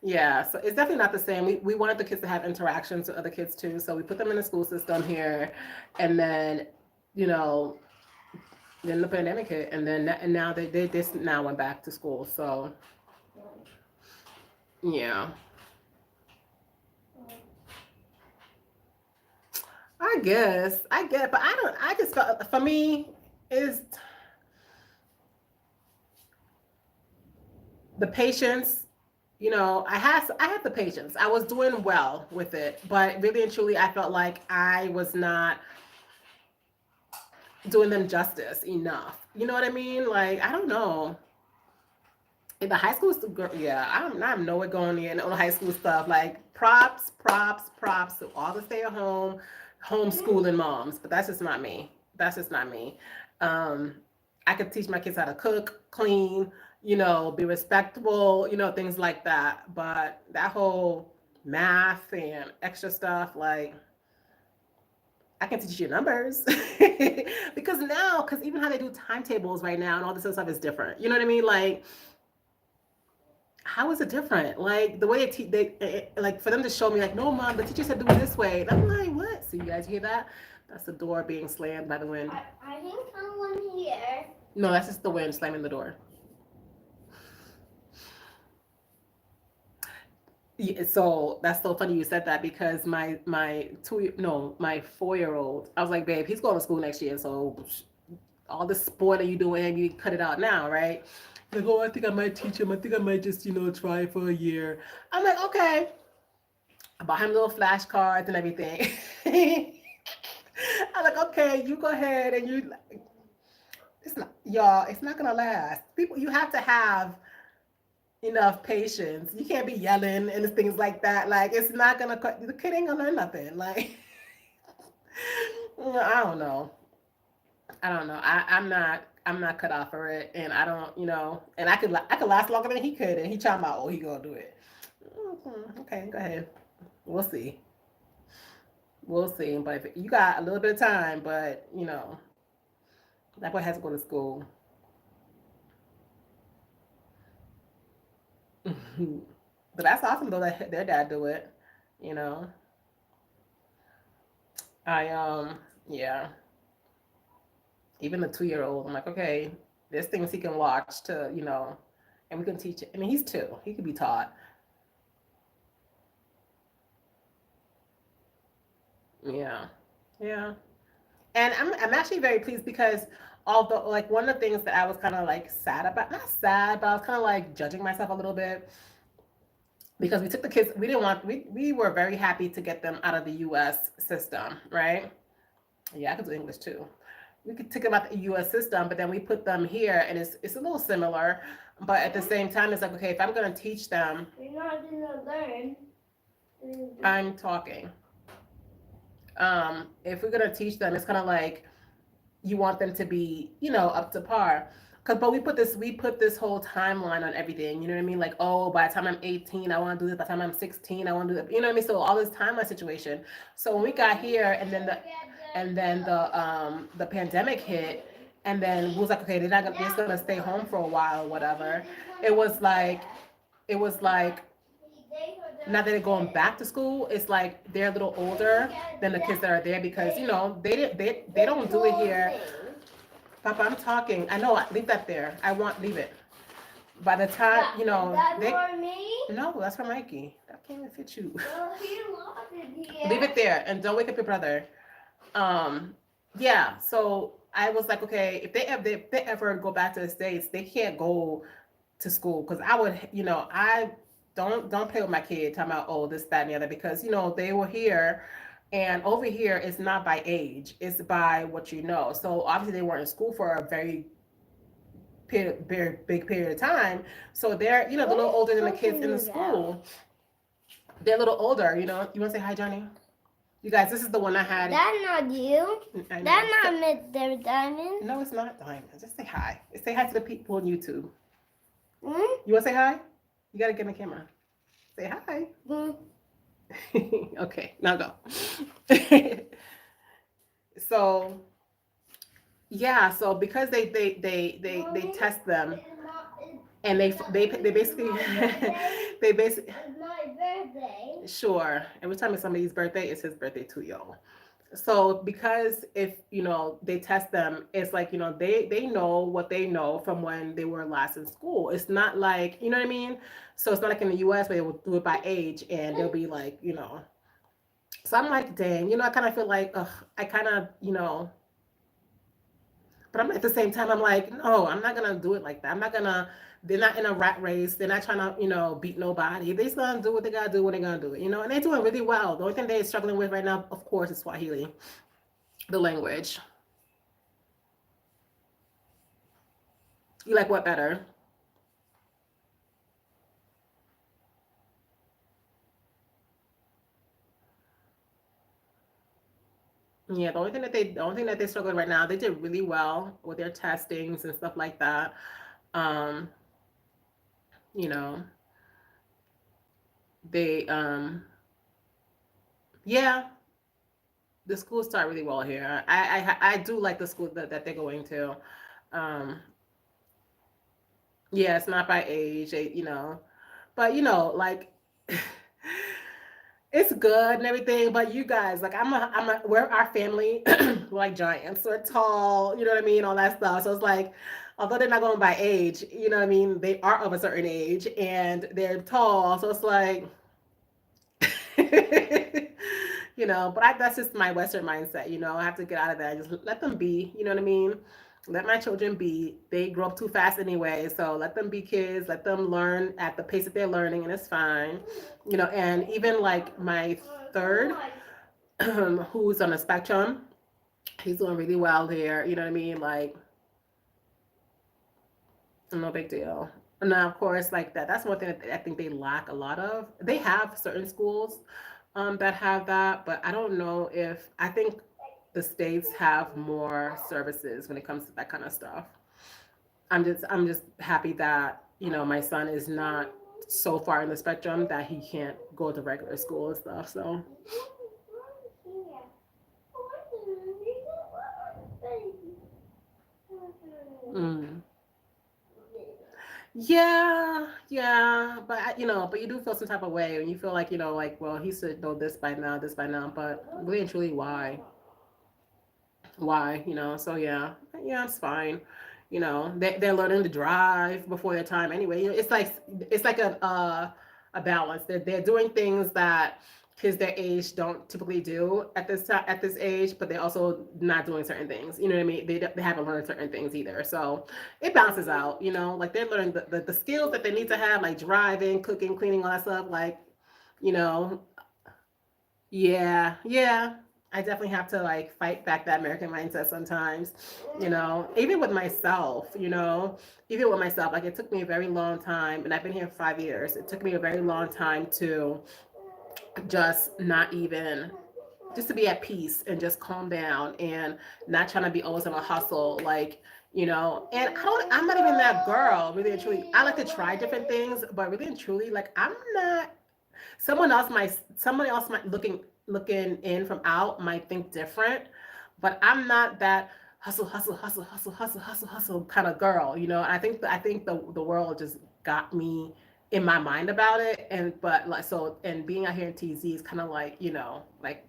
Yeah, so it's definitely not the same. We wanted the kids to have interactions with other kids too. So we put them in the school system here, and then, you know, then the pandemic hit, and now they just now went back to school. So yeah, I get, but I don't. I just felt for me is the patience. I had the patience. I was doing well with it, but really and truly, I felt like I was not doing them justice enough. You know what I mean? Like, I don't know. In the high school, yeah, I'm nowhere going in on the high school stuff. Like, props to all the stay at home, homeschooling moms. But that's just not me. That's just not me. Um, I could teach my kids how to cook, clean, be respectable, things like that. But that whole math and extra stuff, like, I can teach you numbers because even how they do timetables right now and all this other stuff is different. You know what I mean? Like, how is it different? Like the way like for them to show me like, no, mom, the teacher said do it this way. And I'm like, what? So you guys hear that? That's the door being slammed by the wind. I think someone here. No, that's just the wind slamming the door. Yeah, so that's so funny you said that because my 4-year-old, I was like, babe, he's going to school next year, so all the spoiling you doing, you cut it out now, right? Like, oh, I think I might teach him. I think I might just, try for a year. I'm like, okay. I bought him little flashcards and everything. I'm like, okay, you go ahead and it's not, y'all, it's not gonna last. People, you have to have enough patience. You can't be yelling and things like that. Like, it's not gonna, the kid ain't gonna learn nothing. Like, I don't know. I don't know. I'm not cut off for it, and I don't, and I could last longer than he could, and he talking about, oh, he gonna do it. Okay, go ahead. We'll see. We'll see. But if you got a little bit of time, but that boy has to go to school. But that's awesome though that their dad do it. You know, I yeah. Even the 2-year-old, I'm like, okay, there's things he can watch to, and we can teach it. I mean, he's 2. He could be taught. Yeah. Yeah. And I'm actually very pleased because although like one of the things that I was kind of like sad about, not sad, but I was kind of like judging myself a little bit because we took the kids, we didn't want, we were very happy to get them out of the US system, right? Yeah, I could do English too. We could take them out the US system, but then we put them here and it's a little similar, but at the same time, it's like, okay, if I'm going to teach them, You're not gonna learn. I'm talking. If we're gonna teach them, it's kind of like you want them to be, up to par. Cause, but we put this whole timeline on everything. You know what I mean? Like, oh, by the time I'm 18, I want to do this. By the time I'm 16, I want to do that. You know what I mean? So all this timeline situation. So when we got here, and then the pandemic hit, and then we was like, okay, they're just gonna stay home for a while, or whatever. It was like, it was like now that they're going back to school, it's like they're a little older than the kids that are there because they don't do it here. Papa, I'm talking. I know. Leave that there. I want leave it. By the time That's they for me. no, that's for Mikey. That can't even fit you. Well, he lost it Leave here. it there and don't wake up your brother. Um, yeah. So I was like, okay, if they ever go back to the States, they can't go to school because I would, I don't play with my kid talking about oh this that and the other because they were here, and over here it's not by age, it's by what you know. So obviously they weren't in school for a very big period of time, so they're a little older than the kids in the school. They're a little older. You want to say hi, Johnny? You guys, this is the one I had. That's not you. I know. That's not Mr. Diamond. No, it's not Diamond. Just say hi. Say hi to the people on YouTube. Hmm? You want to say hi? You got to get in the camera. Say hi. Hmm. Okay, now go. So yeah, so because they test them and they basically they basically It's my birthday. sure. Every time it's somebody's birthday, it's his birthday too, y'all. So because if they test them, it's like they know what they know from when they were last in school. It's not like what I mean. So it's not like in the U.S. where they will do it by age and they'll be like So I'm like, dang, I kind of feel like, ugh, I kind of but I'm at the same time, I'm like, no, I'm not gonna do it like that. I'm not gonna. They're not in a rat race. They're not trying to, beat nobody. They're just gonna do what they gotta do when they're gonna do it, and they're doing really well. The only thing they're struggling with right now, of course, is Swahili, the language. You like what better? Yeah, the only thing that they're struggling right now, they did really well with their testings and stuff like that. Um, you know, they yeah, the schools start really well here. I do like the school that they're going to. Um, yeah, it's not by age, but like it's good and everything. But you guys, like, we're our family, we're like giants, we're tall, you know what I mean, all that stuff. So it's like, although they're not going by age, you know what I mean, they are of a certain age and they're tall. So it's like, but that's just my Western mindset. I have to get out of that. Just let them be. You know what I mean? Let my children be. They grow up too fast anyway, so let them be kids. Let them learn at the pace that they're learning, and it's fine. And even like my third, who's on the spectrum, he's doing really well there. You know what I mean? Like, no big deal. Now, of course, like that's one thing that I think they lack a lot of. They have certain schools that have that, but I don't know if I think the states have more services when it comes to that kind of stuff. I'm just happy that my son is not so far in the spectrum that he can't go to regular school and stuff. So mm. Yeah, yeah, but but you do feel some type of way when you feel like like well he should know this by now, but really and truly why so yeah, yeah, it's fine. They're learning to drive before their time anyway. It's like a balance. They're doing things that kids their age don't typically do at this time at this age, but they're also not doing certain things. You know what I mean? They haven't learned certain things either, so it balances out. Like they're learning the skills that they need to have, like driving, cooking, cleaning, all that stuff. Like you know yeah, yeah. I definitely have to like fight back that American mindset sometimes, even with myself, even with myself. Like it took me a very long time, and I've been here 5 years. It took me a very long time to just not even just to be at peace and just calm down and not trying to be always on a hustle like and I'm not even that girl really and truly. I like to try different things, but really and truly, like I'm not. Someone else might looking in from out might think different, but I'm not that hustle, hustle, hustle, hustle, hustle, hustle, hustle kind of girl. I think the world just got me in my mind about it, and but like and being out here in TZ is kind of like like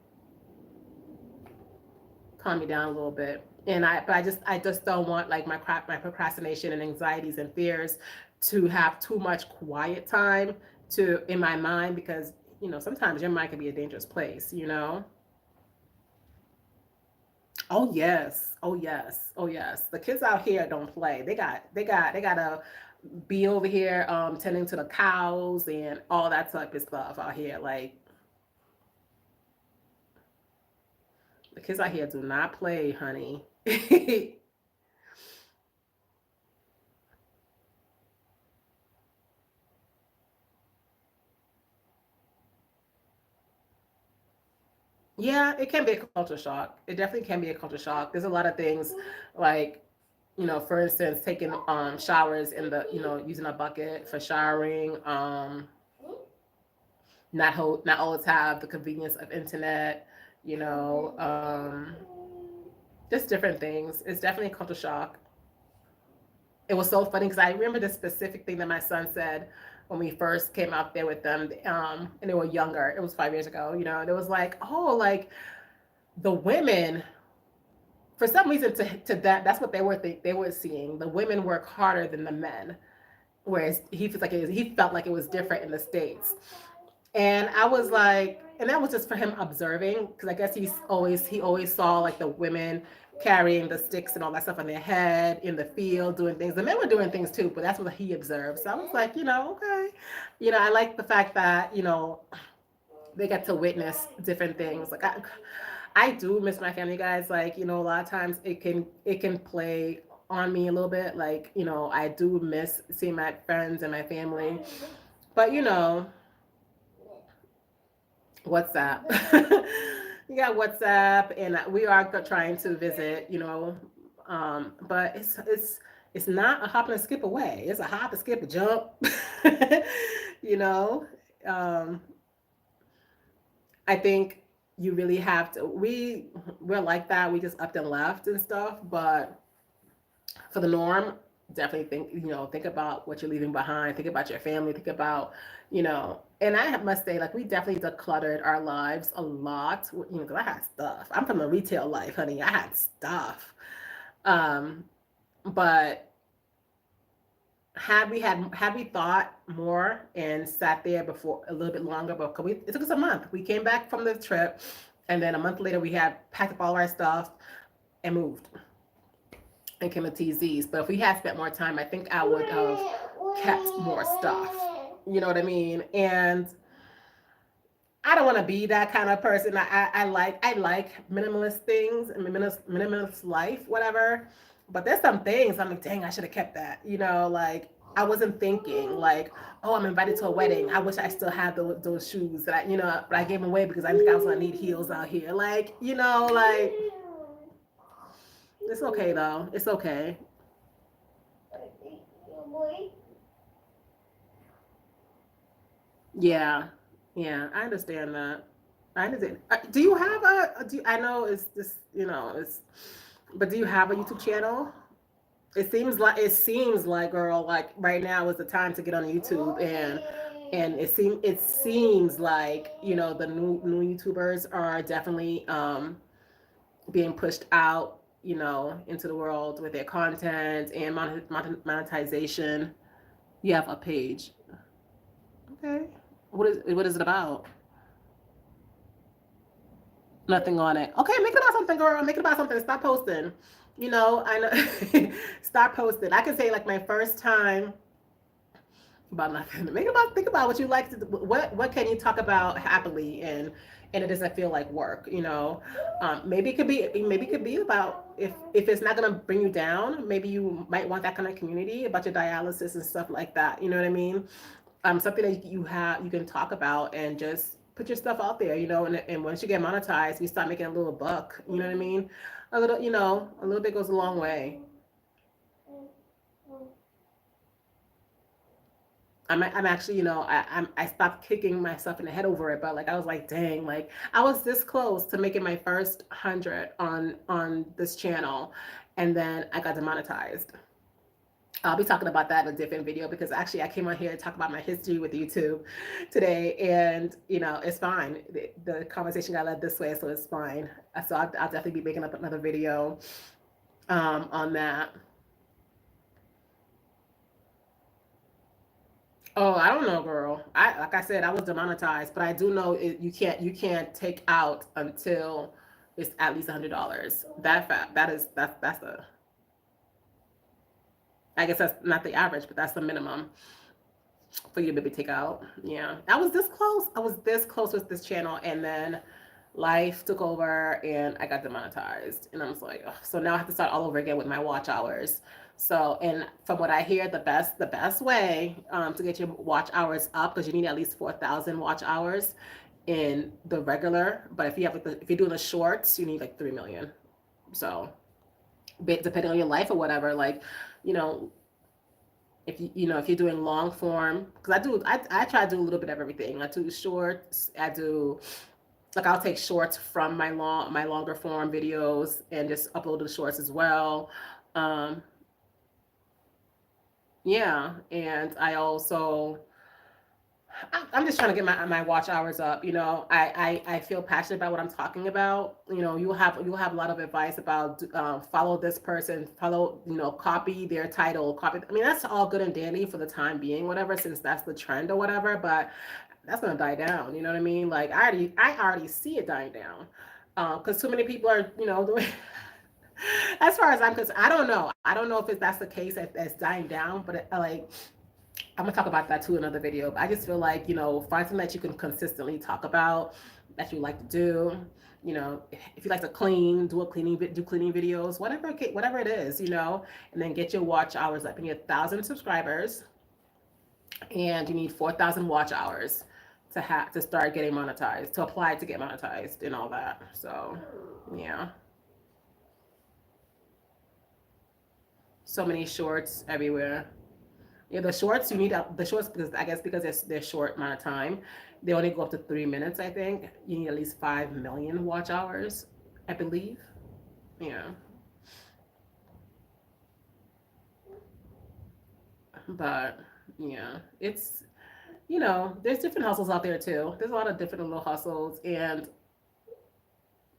calm me down a little bit. And I just don't want like my procrastination and anxieties and fears to have too much quiet time to in my mind, because sometimes your mind can be a dangerous place, Oh yes, oh yes, oh yes. The kids out here don't play. They gotta be over here tending to the cows and all that type of stuff out here. Like the kids out here do not play, honey. Yeah, it can be a culture shock. It definitely can be a culture shock. There's a lot of things like, for instance, taking showers in the, using a bucket for showering, not always have the convenience of internet, you know, just different things. It's definitely a culture shock. It was so funny because I remember the specific thing that my son said when we first came out there with them, and they were younger. It was 5 years ago, and it was like, oh, like the women, for some reason, to that's what they were seeing. The women work harder than the men, whereas he felt like it was different in the states. And I was like, and that was just for him observing, because I guess he always saw like the women carrying the sticks and all that stuff on their head in the field doing things. The men were doing things too, but that's what he observed. So I was like, okay, I like the fact that they get to witness different things. Like I do miss my family, guys. Like a lot of times it can play on me a little bit. Like I do miss seeing my friends and my family, but WhatsApp. You got WhatsApp, and we are trying to visit. But it's not a hop and a skip away. It's a hop, a skip, a jump. you know, um, I think you really have to. We're like that. We just upped and left and stuff, but for the norm, definitely think about what you're leaving behind. Think about your family. Think about and I must say, like, we definitely decluttered our lives a lot. Because I had stuff. I'm from the retail life, honey. I had stuff. Um, but had we thought more and sat there before a little bit longer, but it took us a month. We came back from the trip, and then a month later we had packed up all our stuff and moved and came to TZ's. But if we had spent more time, I think I would have kept more stuff. You know what I mean? And I don't want to be that kind of person. I like minimalist things and minimalist life, whatever. But there's some things I'm like, dang, I should have kept that. Like I wasn't thinking like, oh, I'm invited to a wedding. I wish I still had those shoes that but I gave them away because I think I was gonna need heels out here. Like like it's okay though. It's okay. Yeah, yeah, I understand that. I understand. Do you have I know it's this, but do you have a YouTube channel? It seems like, girl, like right now is the time to get on YouTube, and it seems like the new YouTubers are definitely being pushed out, into the world with their content and monetization. You have a page, okay? What is it about? Nothing on it. Okay, make it about something, girl. Make it about something. Stop posting. I know. Stop posting. I can say like my first time about nothing. Think about what you like to do. What can you talk about happily, and it doesn't feel like work. Maybe it could be about, if it's not gonna bring you down. Maybe you might want that kind of community about your dialysis and stuff like that. You know what I mean? Something that you can talk about and just put your stuff out there. And once you get monetized, you start making a little buck. You know what I mean? A little bit goes a long way. I'm actually, I stopped kicking myself in the head over it, but like I was like, dang, like I was this close to making my first 100 on this channel, and then I got demonetized. I'll be talking about that in a different video because actually I came on here to talk about my history with YouTube today, and it's fine. The conversation got led this way, so it's fine. So I'll definitely be making up another video on that. Oh, I don't know, girl. I like I said, I was demonetized, but I do know you can't take out until it's at least $100. That's the, I guess that's not the average, but that's the minimum for you to maybe take out. Yeah, I was this close. I was this close with this channel, and then life took over, and I got demonetized. And I was like, ugh. So now I have to start all over again with my watch hours. So, and from what I hear, the best way to get your watch hours up, because you need at least 4,000 watch hours in the regular. But if you're doing the shorts, you need like 3 million. So, depending on your life or whatever, like, you know, if you're doing long form, because I try to do a little bit of everything. I do shorts. I do, like, I'll take shorts from my longer form videos and just upload the shorts as well. um yeah, and I also, I'm just trying to get my watch hours up. I feel passionate about what I'm talking about. You'll have a lot of advice about follow this person, follow, copy their title, copy. I mean, that's all good and dandy for the time being, whatever, since that's the trend or whatever. But that's gonna die down. You know what I mean? Like I already see it dying down, because too many people are, doing. As far as I'm concerned, I don't know. I don't know if that's the case that's dying down, but like, I'm gonna talk about that too in another video. But I just feel like, find something that you can consistently talk about, that you like to do. If you like to clean, do cleaning videos, whatever it is, and then get your watch hours up. You need 1,000 subscribers, and you need 4,000 watch hours to start getting monetized, to apply to get monetized, and all that. So, yeah, so many shorts everywhere. Yeah, the shorts, you need the shorts, because I guess because they're short amount of time, they only go up to 3 minutes. I think you need at least 5 million watch hours, I believe. Yeah, but yeah, it's, there's different hustles out there too. There's a lot of different little hustles, and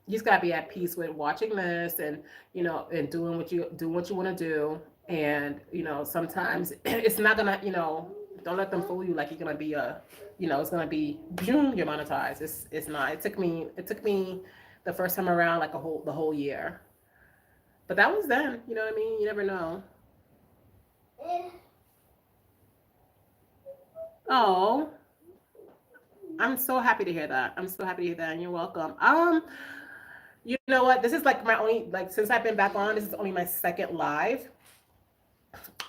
you just gotta be at peace with watching this, and and doing what you want to do. And sometimes it's not gonna, don't let them fool you like you're gonna be it's gonna be boom, you're monetized. It's not. It took me the first time around like the whole year, but that was then. You know what I mean? You never know. Oh, I'm so happy to hear that. I'm so happy to hear that, and you're welcome. You know what? This is like my only, like, since I've been back on, this is only my second live.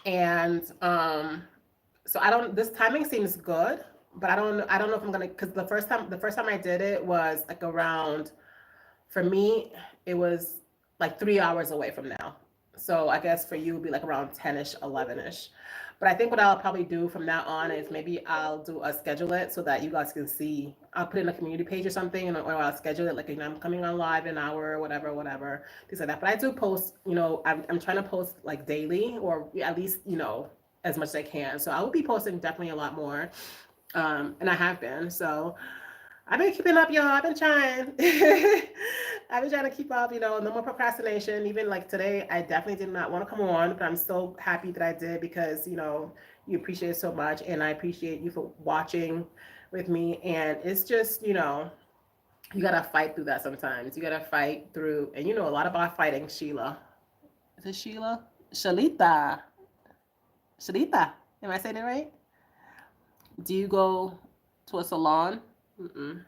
And so I don't, this timing seems good, but I don't know if I'm gonna, because the first time I did it was like around, for me, it was like 3 hours away from now. So I guess for you, it'd be like around 10ish, 11ish. But I think what I'll probably do from now on is maybe I'll do a schedule it so that you guys can see. I'll put it in a community page or something, or I'll schedule it like, I'm coming on live in an hour or whatever, whatever, things like that. But I do post, I'm trying to post like daily, or at least, as much as I can. So I will be posting definitely a lot more. And I have been. So I've been keeping up, y'all. I've been trying. I've been trying to keep up, no more procrastination. Even like today, I definitely did not want to come on, but I'm so happy that I did, because, you appreciate it so much. And I appreciate you for watching with me. And it's just, you got to fight through that sometimes. You got to fight through, and you know a lot about fighting, Sheila. Is it Sheila? Shalita. Shalita. Am I saying it right? Do you go to a salon? Mm-mm.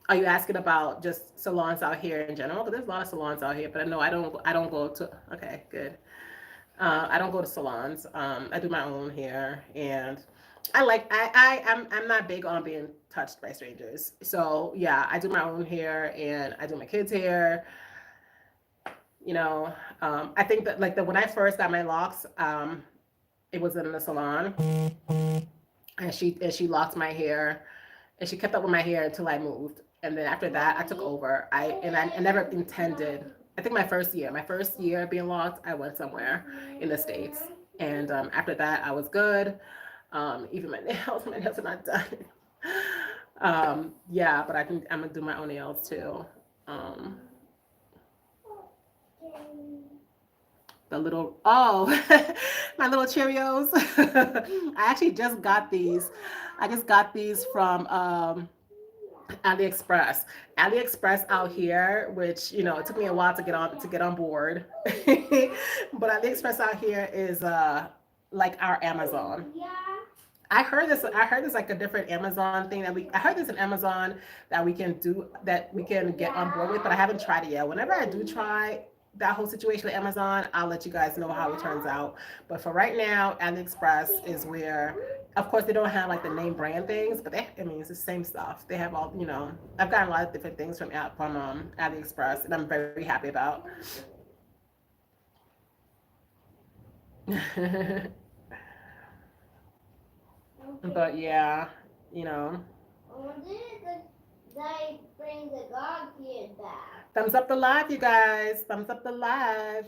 Are you asking about just salons out here in general? Because there's a lot of salons out here, but I know I don't. I don't go to. Okay, good. I don't go to salons. I do my own hair, and I'm not big on being touched by strangers. So yeah, I do my own hair, and I do my kids' hair. You know, I think that, like, when I first got my locks, it was in the salon, and she locked my hair, and she kept up with my hair until I moved. And then after that, I took over. I never intended. I think my first year being lost, I went somewhere in the States. And after that, I was good. Even my nails, my nails are not done. Yeah, but I'm gonna do my own nails too. Um, the little my little Cheerios. I actually just got these. I just got these from AliExpress. AliExpress out here, which it took me a while to get on board, but AliExpress out here is like our Amazon. I heard there's like a different Amazon thing that we. I heard there's an Amazon that we can do that we can get on board with, but I haven't tried it yet. Whenever I do try that whole situation with Amazon, I'll let you guys know how it turns out. But for right now, AliExpress is where, of course, they don't have like the name brand things, but I mean, it's the same stuff. They have all. I've gotten a lot of different things from AliExpress, and I'm very happy about. But yeah, you know, When did they bring the dog here back? thumbs up the live, you guys. Thumbs up the live.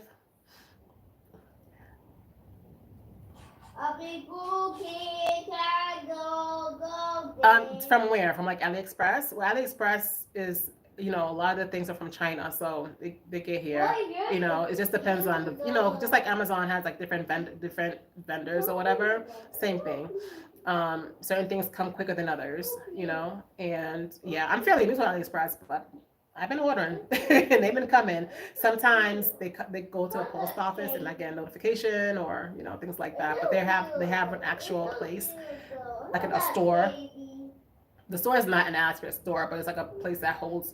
A big cool kid can go From where? From like AliExpress? Well, AliExpress is, a lot of the things are from China, so they get here. It just depends on just like Amazon has like different vendors or whatever. Same thing. Certain things come quicker than others, and yeah, I'm fairly new to AliExpress, but I've been ordering and they've been coming. Sometimes they go to a post office and I get a notification or things like that. But they have an actual place, like a store. The store is not an actual store, but it's like a place that holds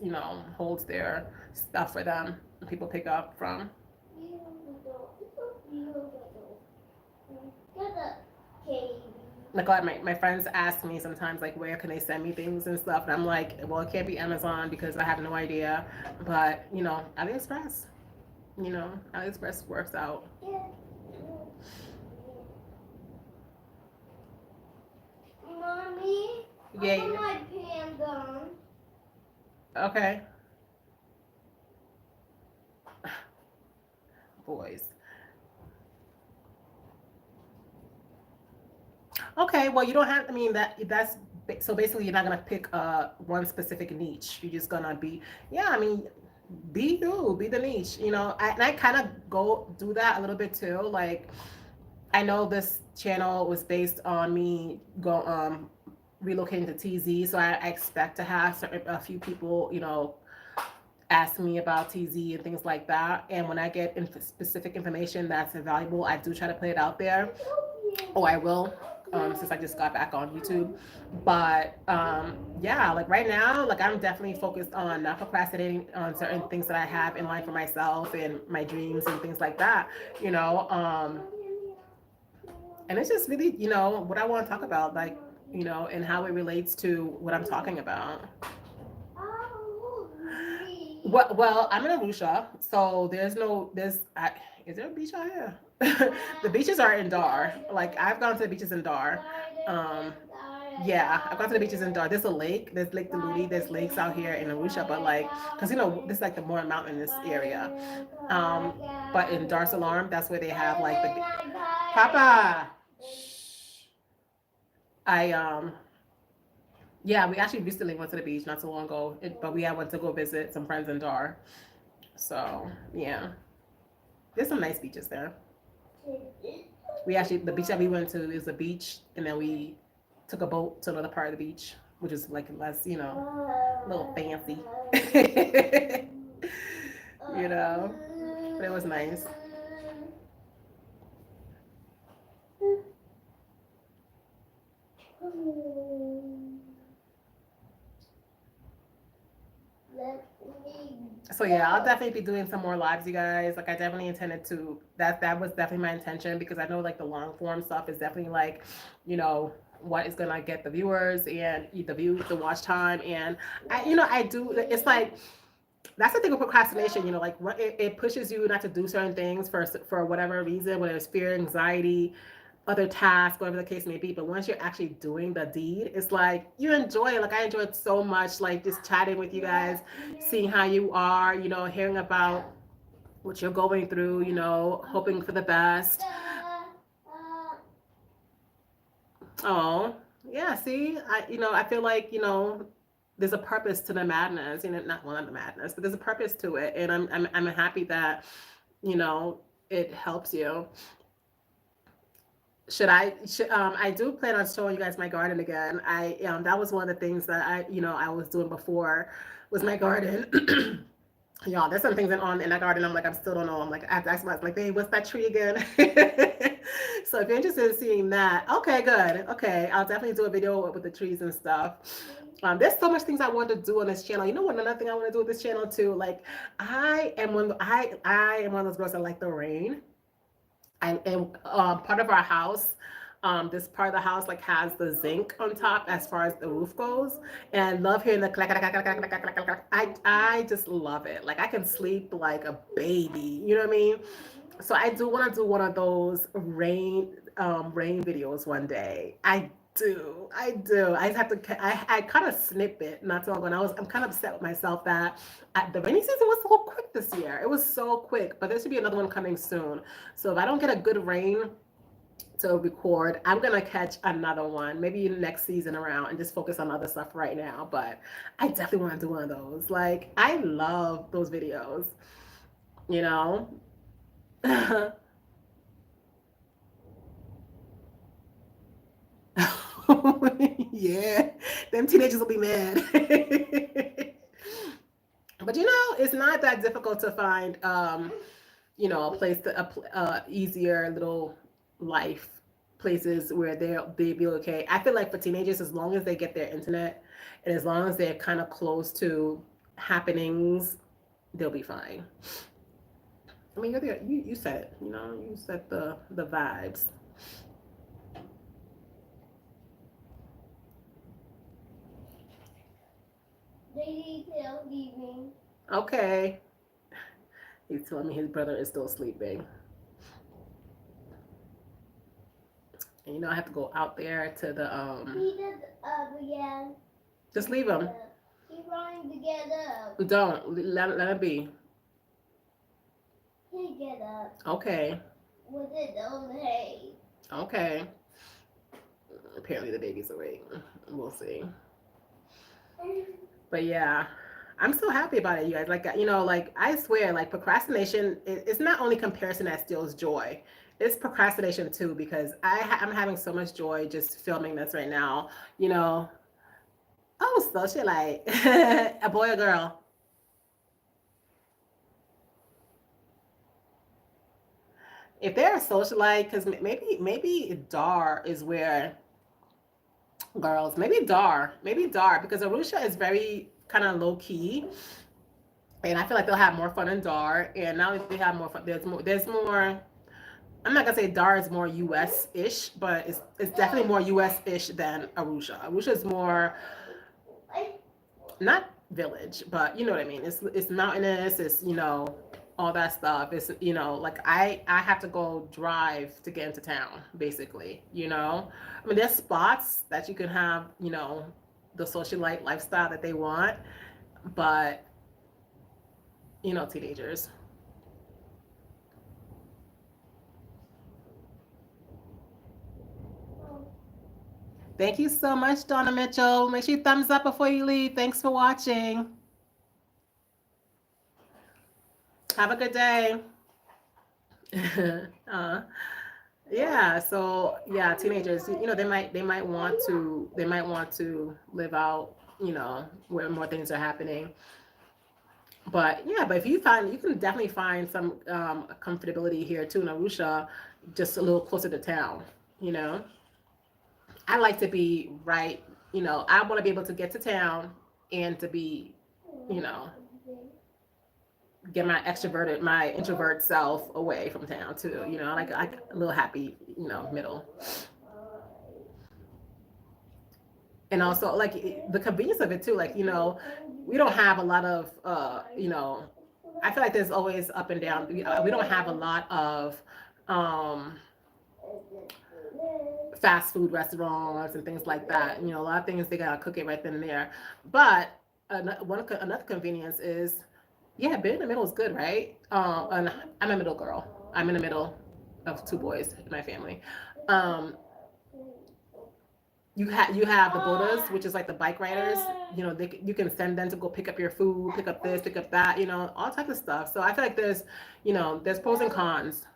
their stuff for them. And people pick up from. Like my friends ask me sometimes like where can they send me things and stuff, and I'm like, well, it can't be Amazon because I have no idea, but AliExpress, AliExpress works out. Mommy, I Yay. put my pants on. Okay. Boys. Okay, well, you don't have. I mean, that's so basically you're not gonna pick one specific niche. You're just gonna be, yeah. I mean, be you, be the niche. And I kind of go do that a little bit too. Like, I know this channel was based on me relocating to TZ, so I expect to have a few people, ask me about TZ and things like that. And when I get specific information that's valuable, I do try to put it out there. Oh, I will. Since I just got back on YouTube. But yeah, like right now, like I'm definitely focused on not procrastinating on certain things that I have in line for myself and my dreams and things like that, you know. And it's just really, what I want to talk about, like, and how it relates to what I'm talking about. Well, I'm in Arusha, so is there a beach out here? The beaches are in Dar. Like I've gone to the beaches in Dar. Um, yeah, I've gone to the beaches in Dar. There's a lake. There's Lake Duluti. There's lakes out here in Arusha, but like, cause this is like the more mountainous area. Um, but in Dar Salaam, that's where they have like the Papa. I Yeah, we actually recently went to the beach not so long ago, but we had went to go visit some friends in Dar. So yeah, there's some nice beaches there. We actually the beach that we went to is a beach, and then we took a boat to another part of the beach, which is like less, a little fancy. But it was nice. So yeah, I'll definitely be doing some more lives, you guys. Like I definitely intended to. That was definitely my intention because I know like the long form stuff is definitely like, what is gonna get the viewers and the watch time, and I do. It's like that's the thing with procrastination. Like what it pushes you not to do certain things for whatever reason, whether it's fear, anxiety, other tasks, whatever the case may be. But once you're actually doing the deed, it's like you enjoy it. Like I enjoyed so much, like just chatting with you guys, seeing how you are, hearing about what you're going through, hoping for the best. Oh, yeah. See, I feel like, there's a purpose to the madness, not one of the madness, but there's a purpose to it. And I'm happy that, you know, it helps you. I do plan on showing you guys my garden again. That was one of the things that I was doing before was my garden. Y'all, there's some things in that garden. I'm like, I still don't know. I'm like, I have to ask myself, like, babe, what's that tree again? So if you're interested in seeing that, okay, good. Okay, I'll definitely do a video with the trees and stuff. There's so much things I want to do on this channel. You know what? Another thing I want to do with this channel too. Like, I am one of those girls that like the rain. And part of our house, this part of the house like has the zinc on top as far as the roof goes, and I love hearing the clack clack clack clack clack clack clack clack. I just love it. Like I can sleep like a baby. You know what I mean? So I do want to do one of those rain videos one day. I do. I just have to. I kind of snip it not too long ago. And I'm kind of upset with myself that the rainy season was so quick this year. It was so quick, but there should be another one coming soon. So if I don't get a good rain to record, I'm gonna catch another one, maybe next season around, and just focus on other stuff right now. But I definitely want to do one of those. Like I love those videos. You know. Yeah, them teenagers will be mad. But it's not that difficult to find, a place easier little life places where they be okay. I feel like for teenagers, as long as they get their internet and as long as they're kind of close to happenings, they'll be fine. I mean, you said it. You said the vibes. Lady Tail leaving. Okay. He's telling me his brother is still sleeping. And I have to go out there to the He did again. just leave him. He running to get up. Don't let him be. He get up. Okay. With his own hay. Okay. Apparently the baby's awake. We'll see. But yeah, I'm so happy about it, you guys. Like like I swear, like procrastination it's not only comparison that steals joy. It's procrastination too because I'm having so much joy just filming this right now. You know. Oh, so she like a boy or girl. If they're a socialite, because maybe Dar is where girls, maybe Dar, because Arusha is very kind of low key, and I feel like they'll have more fun in Dar. And now that they have more fun, there's more. I'm not gonna say Dar is more U.S. ish, but it's definitely more U.S. ish than Arusha. Arusha is more not village, but you know what I mean. It's mountainous. It's all that stuff. It's like I have to go drive to get into town, basically. I mean, there's spots that you can have the socialite lifestyle that they want, but teenagers. Thank you so much, Donna Mitchell. Make sure you thumbs up before you leave. Thanks for watching. Have a good day. uh, yeah. So yeah, teenagers. They might want to live out. Where more things are happening. But yeah, but if you can definitely find some comfortability here too in Arusha, just a little closer to town. You know, I like to be right. I want to be able to get to town and to be, you know, get my introvert self away from town too. I like a little happy, middle. And also like the convenience of it too. Like we don't have a lot of I feel like there's always up and down. We don't have a lot of um fast food restaurants and things like that. A lot of things they gotta cook it right then and there. But another convenience is Yeah, being in the middle is good, right? And I'm a middle girl. I'm in the middle of two boys in my family. Um, you have the bodas, which is like the bike riders. You know, you can send them to go pick up your food, pick up this, pick up that. You know, all types of stuff. So I feel like there's pros and cons.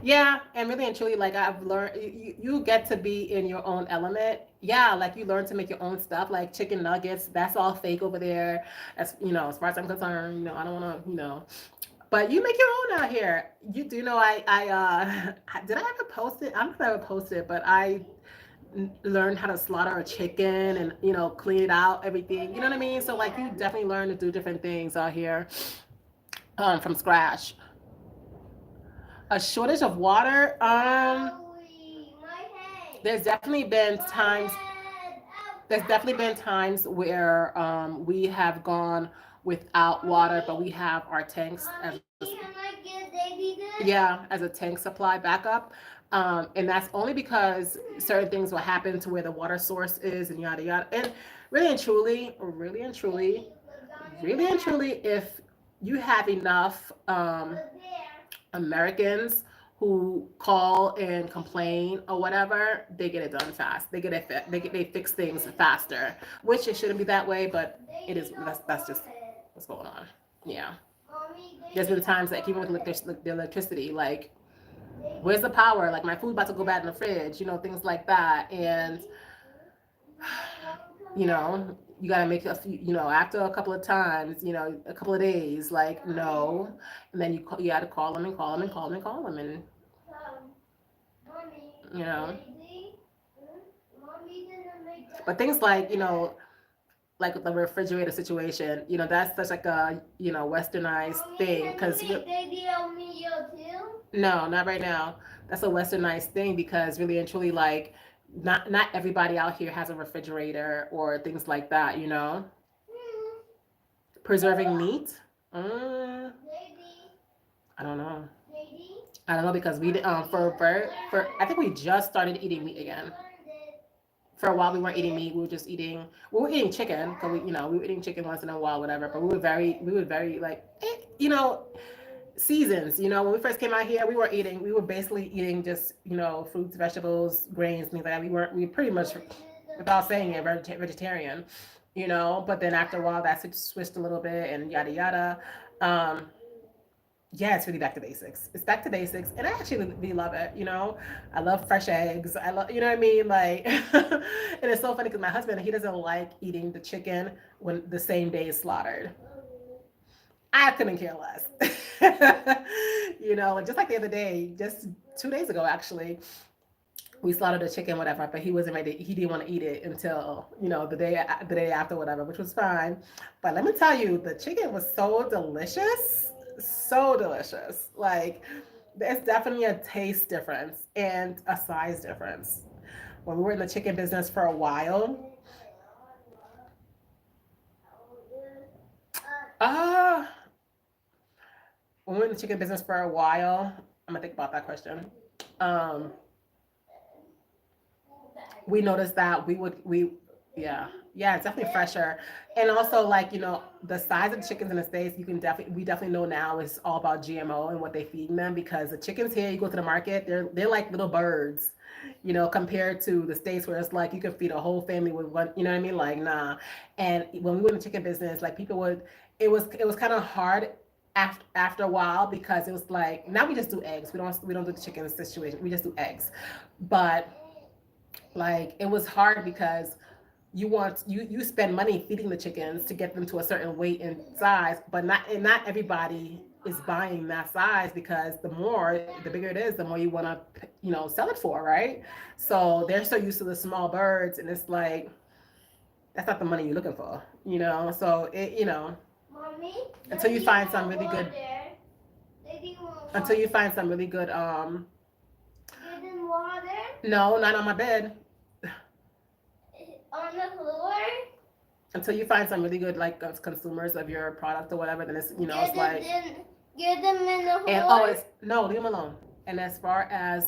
Yeah, and really and truly, like I've learned, you get to be in your own element. Yeah, like you learn to make your own stuff, like chicken nuggets. That's all fake over there. As as far as I'm concerned, I don't want to, but you make your own out here. You do know did I ever post it? I don't know if I ever posted it, but I learned how to slaughter a chicken and clean it out, everything. You know what I mean? So like you definitely learn to do different things out here from scratch. A shortage of water. There's definitely been times. There's definitely been times where we have gone without water, but we have our tanks as yeah, as a tank supply backup. And that's only because certain things will happen to where the water source is and yada yada. And really and truly, really and truly, really and truly, if you have enough Americans who call and complain or whatever, they get it done fast. They fix things faster, which it shouldn't be that way, but it is. That's just what's going on. Yeah. There's been times like even with the electricity, like where's the power? Like my food about to go bad in the fridge, things like that, and you gotta make a few, after a couple of times, a couple of days, like no, and then you gotta call them and call them and call them and call them, and you know, but things like the refrigerator situation, that's such like a westernized thing because no, not right now. That's a westernized thing because really and truly, like, not everybody out here has a refrigerator or things like that. Preserving meat. Mm, I don't know. I don't know because we did for I think we just started eating meat again. For a while we weren't eating meat. We were eating chicken because we were eating chicken once in a while, whatever. But we were very like seasons. When we first came out here, we were basically eating just fruits, vegetables, grains, things like that. We were pretty much, without saying it, vegetarian. But then after a while that switched a little bit and yada yada. Um, yeah, it's really back to basics. It's back to basics, and I actually really love it. I love fresh eggs. I love, what I mean, like, and it's so funny because my husband, he doesn't like eating the chicken when the same day is slaughtered. I couldn't care less. Like just like the other day, just 2 days ago, actually, we slaughtered a chicken, whatever. But he wasn't ready. He didn't want to eat it until the day after, whatever, which was fine. But let me tell you, the chicken was so delicious. Like, there's definitely a taste difference and a size difference. When we were in the chicken business for a while, uh, when we were in the chicken business for a while, I'm gonna think about that question. Um, we noticed that yeah, it's definitely fresher, and also like the size of the chickens in the states, we definitely know now is all about GMO and what they feed them because the chickens here, you go to the market, they're like little birds, compared to the states where it's like you can feed a whole family with one, you know what I mean, like nah. And when we were in the chicken business, like people would, it was kind of hard after a while because it was like now we just do eggs, we don't do the chicken situation, we just do eggs, but like it was hard because you spend money feeding the chickens to get them to a certain weight and size, but not everybody is buying that size because the bigger it is, the more you want to sell it for, right? So they're so used to the small birds, and it's like that's not the money you're looking for, So Mommy, until you Daddy find some won't really go good there. Daddy won't until you water. find some really good Get in water no, not on my bed. on the floor. Until you find some really good like consumers of your product or whatever, then it's Get them like. in. Get them in the And floor. it's no, leave them alone. And as far as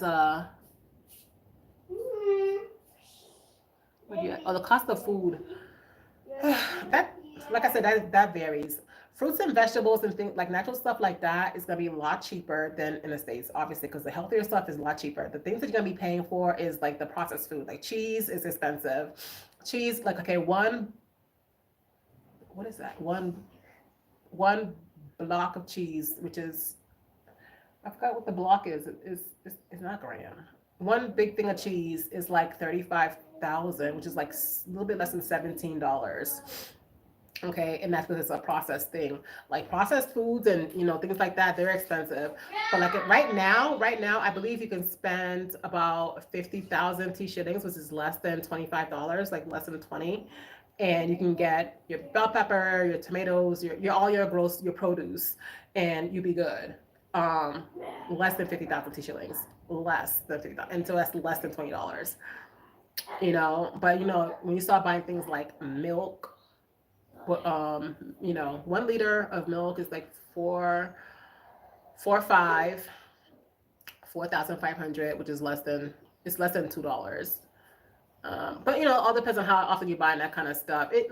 Mm-hmm. the cost of food, That, like I said, that varies. Fruits and vegetables and things like natural stuff like that is gonna be a lot cheaper than in the States, obviously, because the healthier stuff is a lot cheaper. The things that you're gonna be paying for is like the processed food. Like cheese is expensive. Cheese, like okay, what is that? One block of cheese, which is I forgot what the block is. It's not gram. One big thing of cheese is like 35,000, which is like a little bit less than $17. Okay, and that's because it's a processed thing. Like processed foods and things like that, they're expensive. But like right now, I believe you can spend about 50,000 T shillings, which is less than $25, like less than 20, and you can get your bell pepper, your tomatoes, your all your produce, and you'll be good. Um, Less than 50,000 T shillings, less than 50,000, and so that's less than $20. But when you start buying things like milk, well, 1 liter of milk is like four five 4,500, which is less than $2. But all depends on how often you buy that kind of stuff. It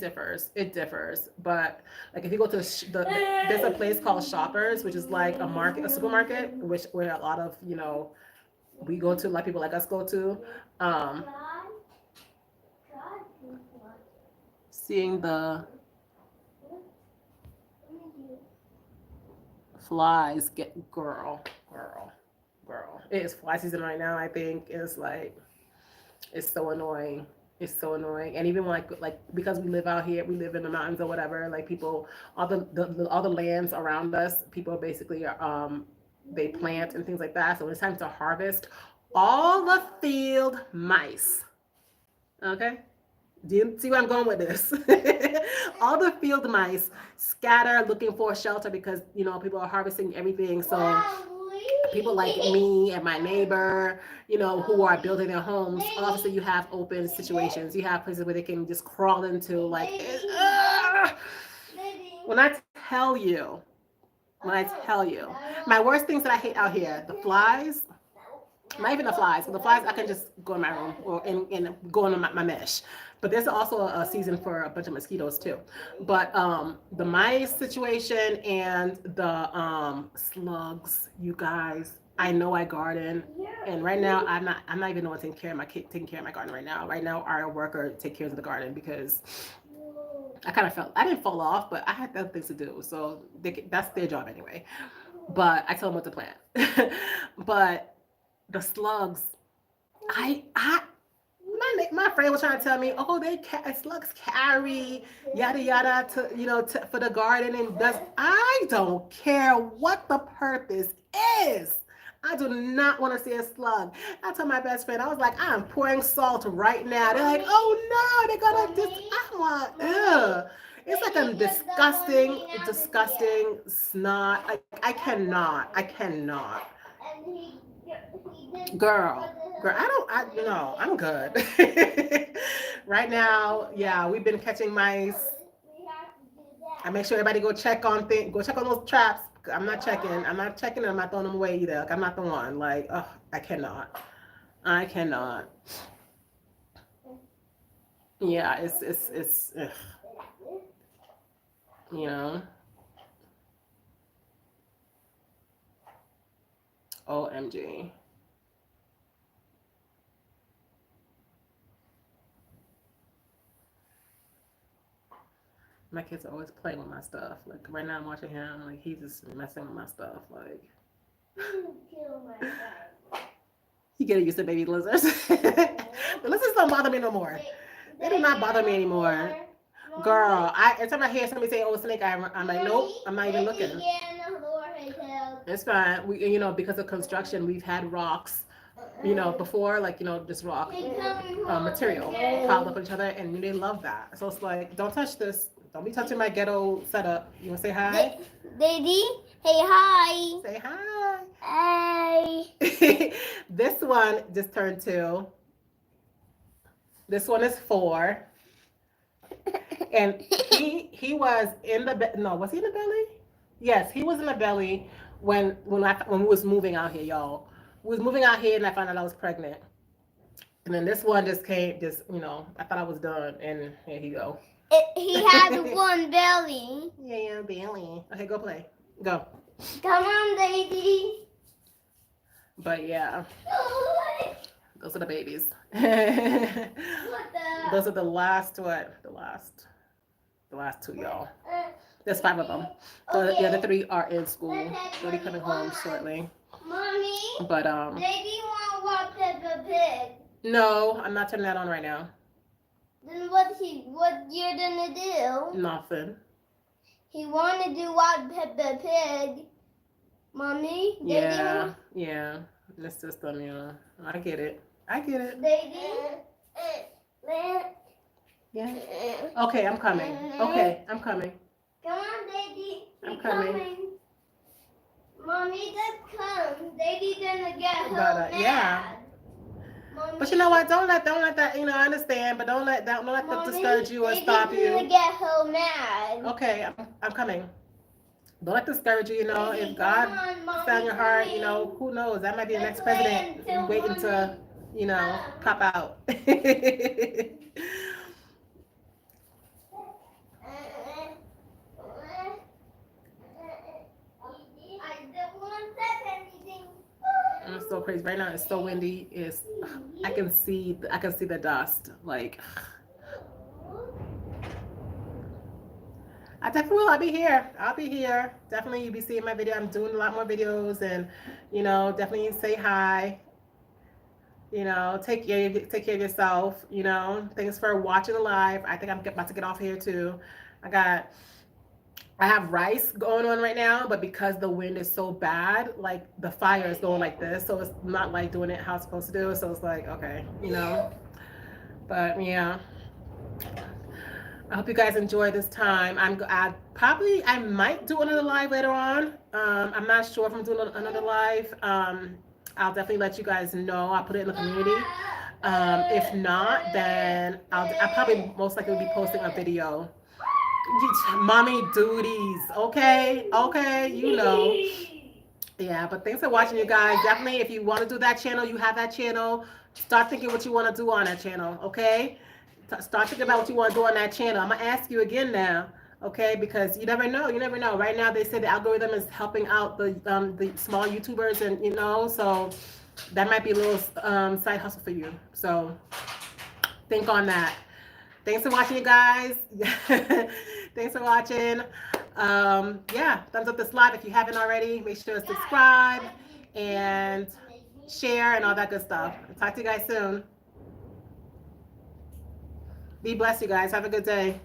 differs. It differs. But like if you go to there's a place called Shoppers, which is like a supermarket, which where a lot of we go to, like people like us go to. Um, Seeing the flies get girl. It is fly season right now. I think it's like it's so annoying. It's so annoying. And even like because we live out here, we live in the mountains or whatever. Like people, all the lands around us, people basically they plant and things like that. So when it's time to harvest, all the field mice. Okay. Do you see where I'm going with this? All the field mice scatter looking for a shelter because people are harvesting everything. So people like me and my neighbor, who are building their homes, obviously you have open situations. You have places where they can just crawl into. Like, when I tell you, my worst things that I hate out here, the flies. Not even the flies. But the flies, I can just go in my room and go into my mesh. But there's also a season for a bunch of mosquitoes too. But the mice situation and the slugs, you guys. I know I garden, and right now I'm not even the one taking care of my garden right now. Right now, our worker take care of the garden because I didn't fall off, but I had other things to do. So that's their job anyway. But I tell them what to plant. But the slugs, I my friend was trying to tell me, oh, slugs carry yada yada for the garden and does. I don't care what the purpose is. I do not want to see a slug. I told my best friend, I was like, I'm pouring salt right now. They're like, oh no, they're gonna I want, ugh. It's like a disgusting snot. I cannot. Girl, I'm good. Right now, yeah, we've been catching mice. I make sure everybody go check on those traps. I'm not checking. I'm not throwing them away either. Like, I'm not the one. Like, oh, I cannot. Yeah, it's ugh, you know. OMG. My kids are always playing with my stuff. Like right now, I'm watching him. Like he's just messing with my stuff. Like you get used to baby lizards. The lizards don't bother me no more. They do not bother me anymore. Girl, every time I hear somebody say, "Oh, snake," I'm like, nope, I'm not even looking. It's fine. Because of construction, we've had rocks, before, like, just rock material piled up on each other, and they love that. So it's like, don't touch this. Don't be touching my ghetto setup. You want to say hi? Daddy, hey, hi. Say hi. Hi. This one just turned 2. This one is 4. And he was in the no, was he in the belly? Yes, he was in the belly when we was moving out here, y'all. We was moving out here, and I found out I was pregnant. And then this one just came, I thought I was done, and here you go. He has one belly. Yeah, Bailey. Okay, go play. Go. Come on, baby. But yeah, What those are the babies. the? Those are the last what? The last two, y'all. There's 5 of them. The other 3 are in school. They'll be coming home shortly. Mommy. But Baby want to watch Peppa Pig. no, I'm not turning that on right now. Then what you're gonna do? Nothing. He wanted to watch Peppa Pig. Mommy. Yeah, yeah. The system, yeah. I get it. Baby. Yeah. Okay, I'm coming. Okay, I'm coming. Come on, baby. I'm coming. Mommy, just come. Baby's gonna get home But, yeah. Mommy, But you know what? Don't let that. You know, I understand, but don't let that discourage you or stop Baby's gonna you. get home mad. Okay, I'm coming. Don't let discourage you. You know, Baby, if God come on, found your Mommy's heart, coming. you know, who knows? That might be the next Let's wait president until waiting to, Mommy you know, comes. pop out. I don't want to say anything. It's so crazy right now. It's so windy. I can see the dust. Like I definitely will. I'll be here. Definitely, you'll be seeing my video. I'm doing a lot more videos, and you know, definitely say hi. You know, take care of yourself. You know, thanks for watching the live. I think I'm about to get off here too. I have rice going on right now, but because the wind is so bad, like the fire is going like this, so it's not like doing it how it's supposed to do. So it's like, okay, you know. But yeah, I hope you guys enjoy this time. I might do another live later on. I'm not sure if I'm doing another live. I'll definitely let you guys know. I'll put it in the community. If not, then I'll probably most likely be posting a video. Mommy duties, okay, you know. Yeah, but thanks for watching, you guys. Definitely, if you want to do that channel, you have that channel. Start thinking what you want to do on that channel, okay? Start thinking about what you want to do on that channel. I'm gonna ask you again now, okay? Because you never know. Right now, they say the algorithm is helping out the small YouTubers, and you know, so that might be a little side hustle for you. So think on that. Thanks for watching, you guys. Thanks for watching. Yeah, thumbs up this live if you haven't already. Make sure to subscribe and share and all that good stuff. Talk to you guys soon. Be blessed, you guys. Have a good day.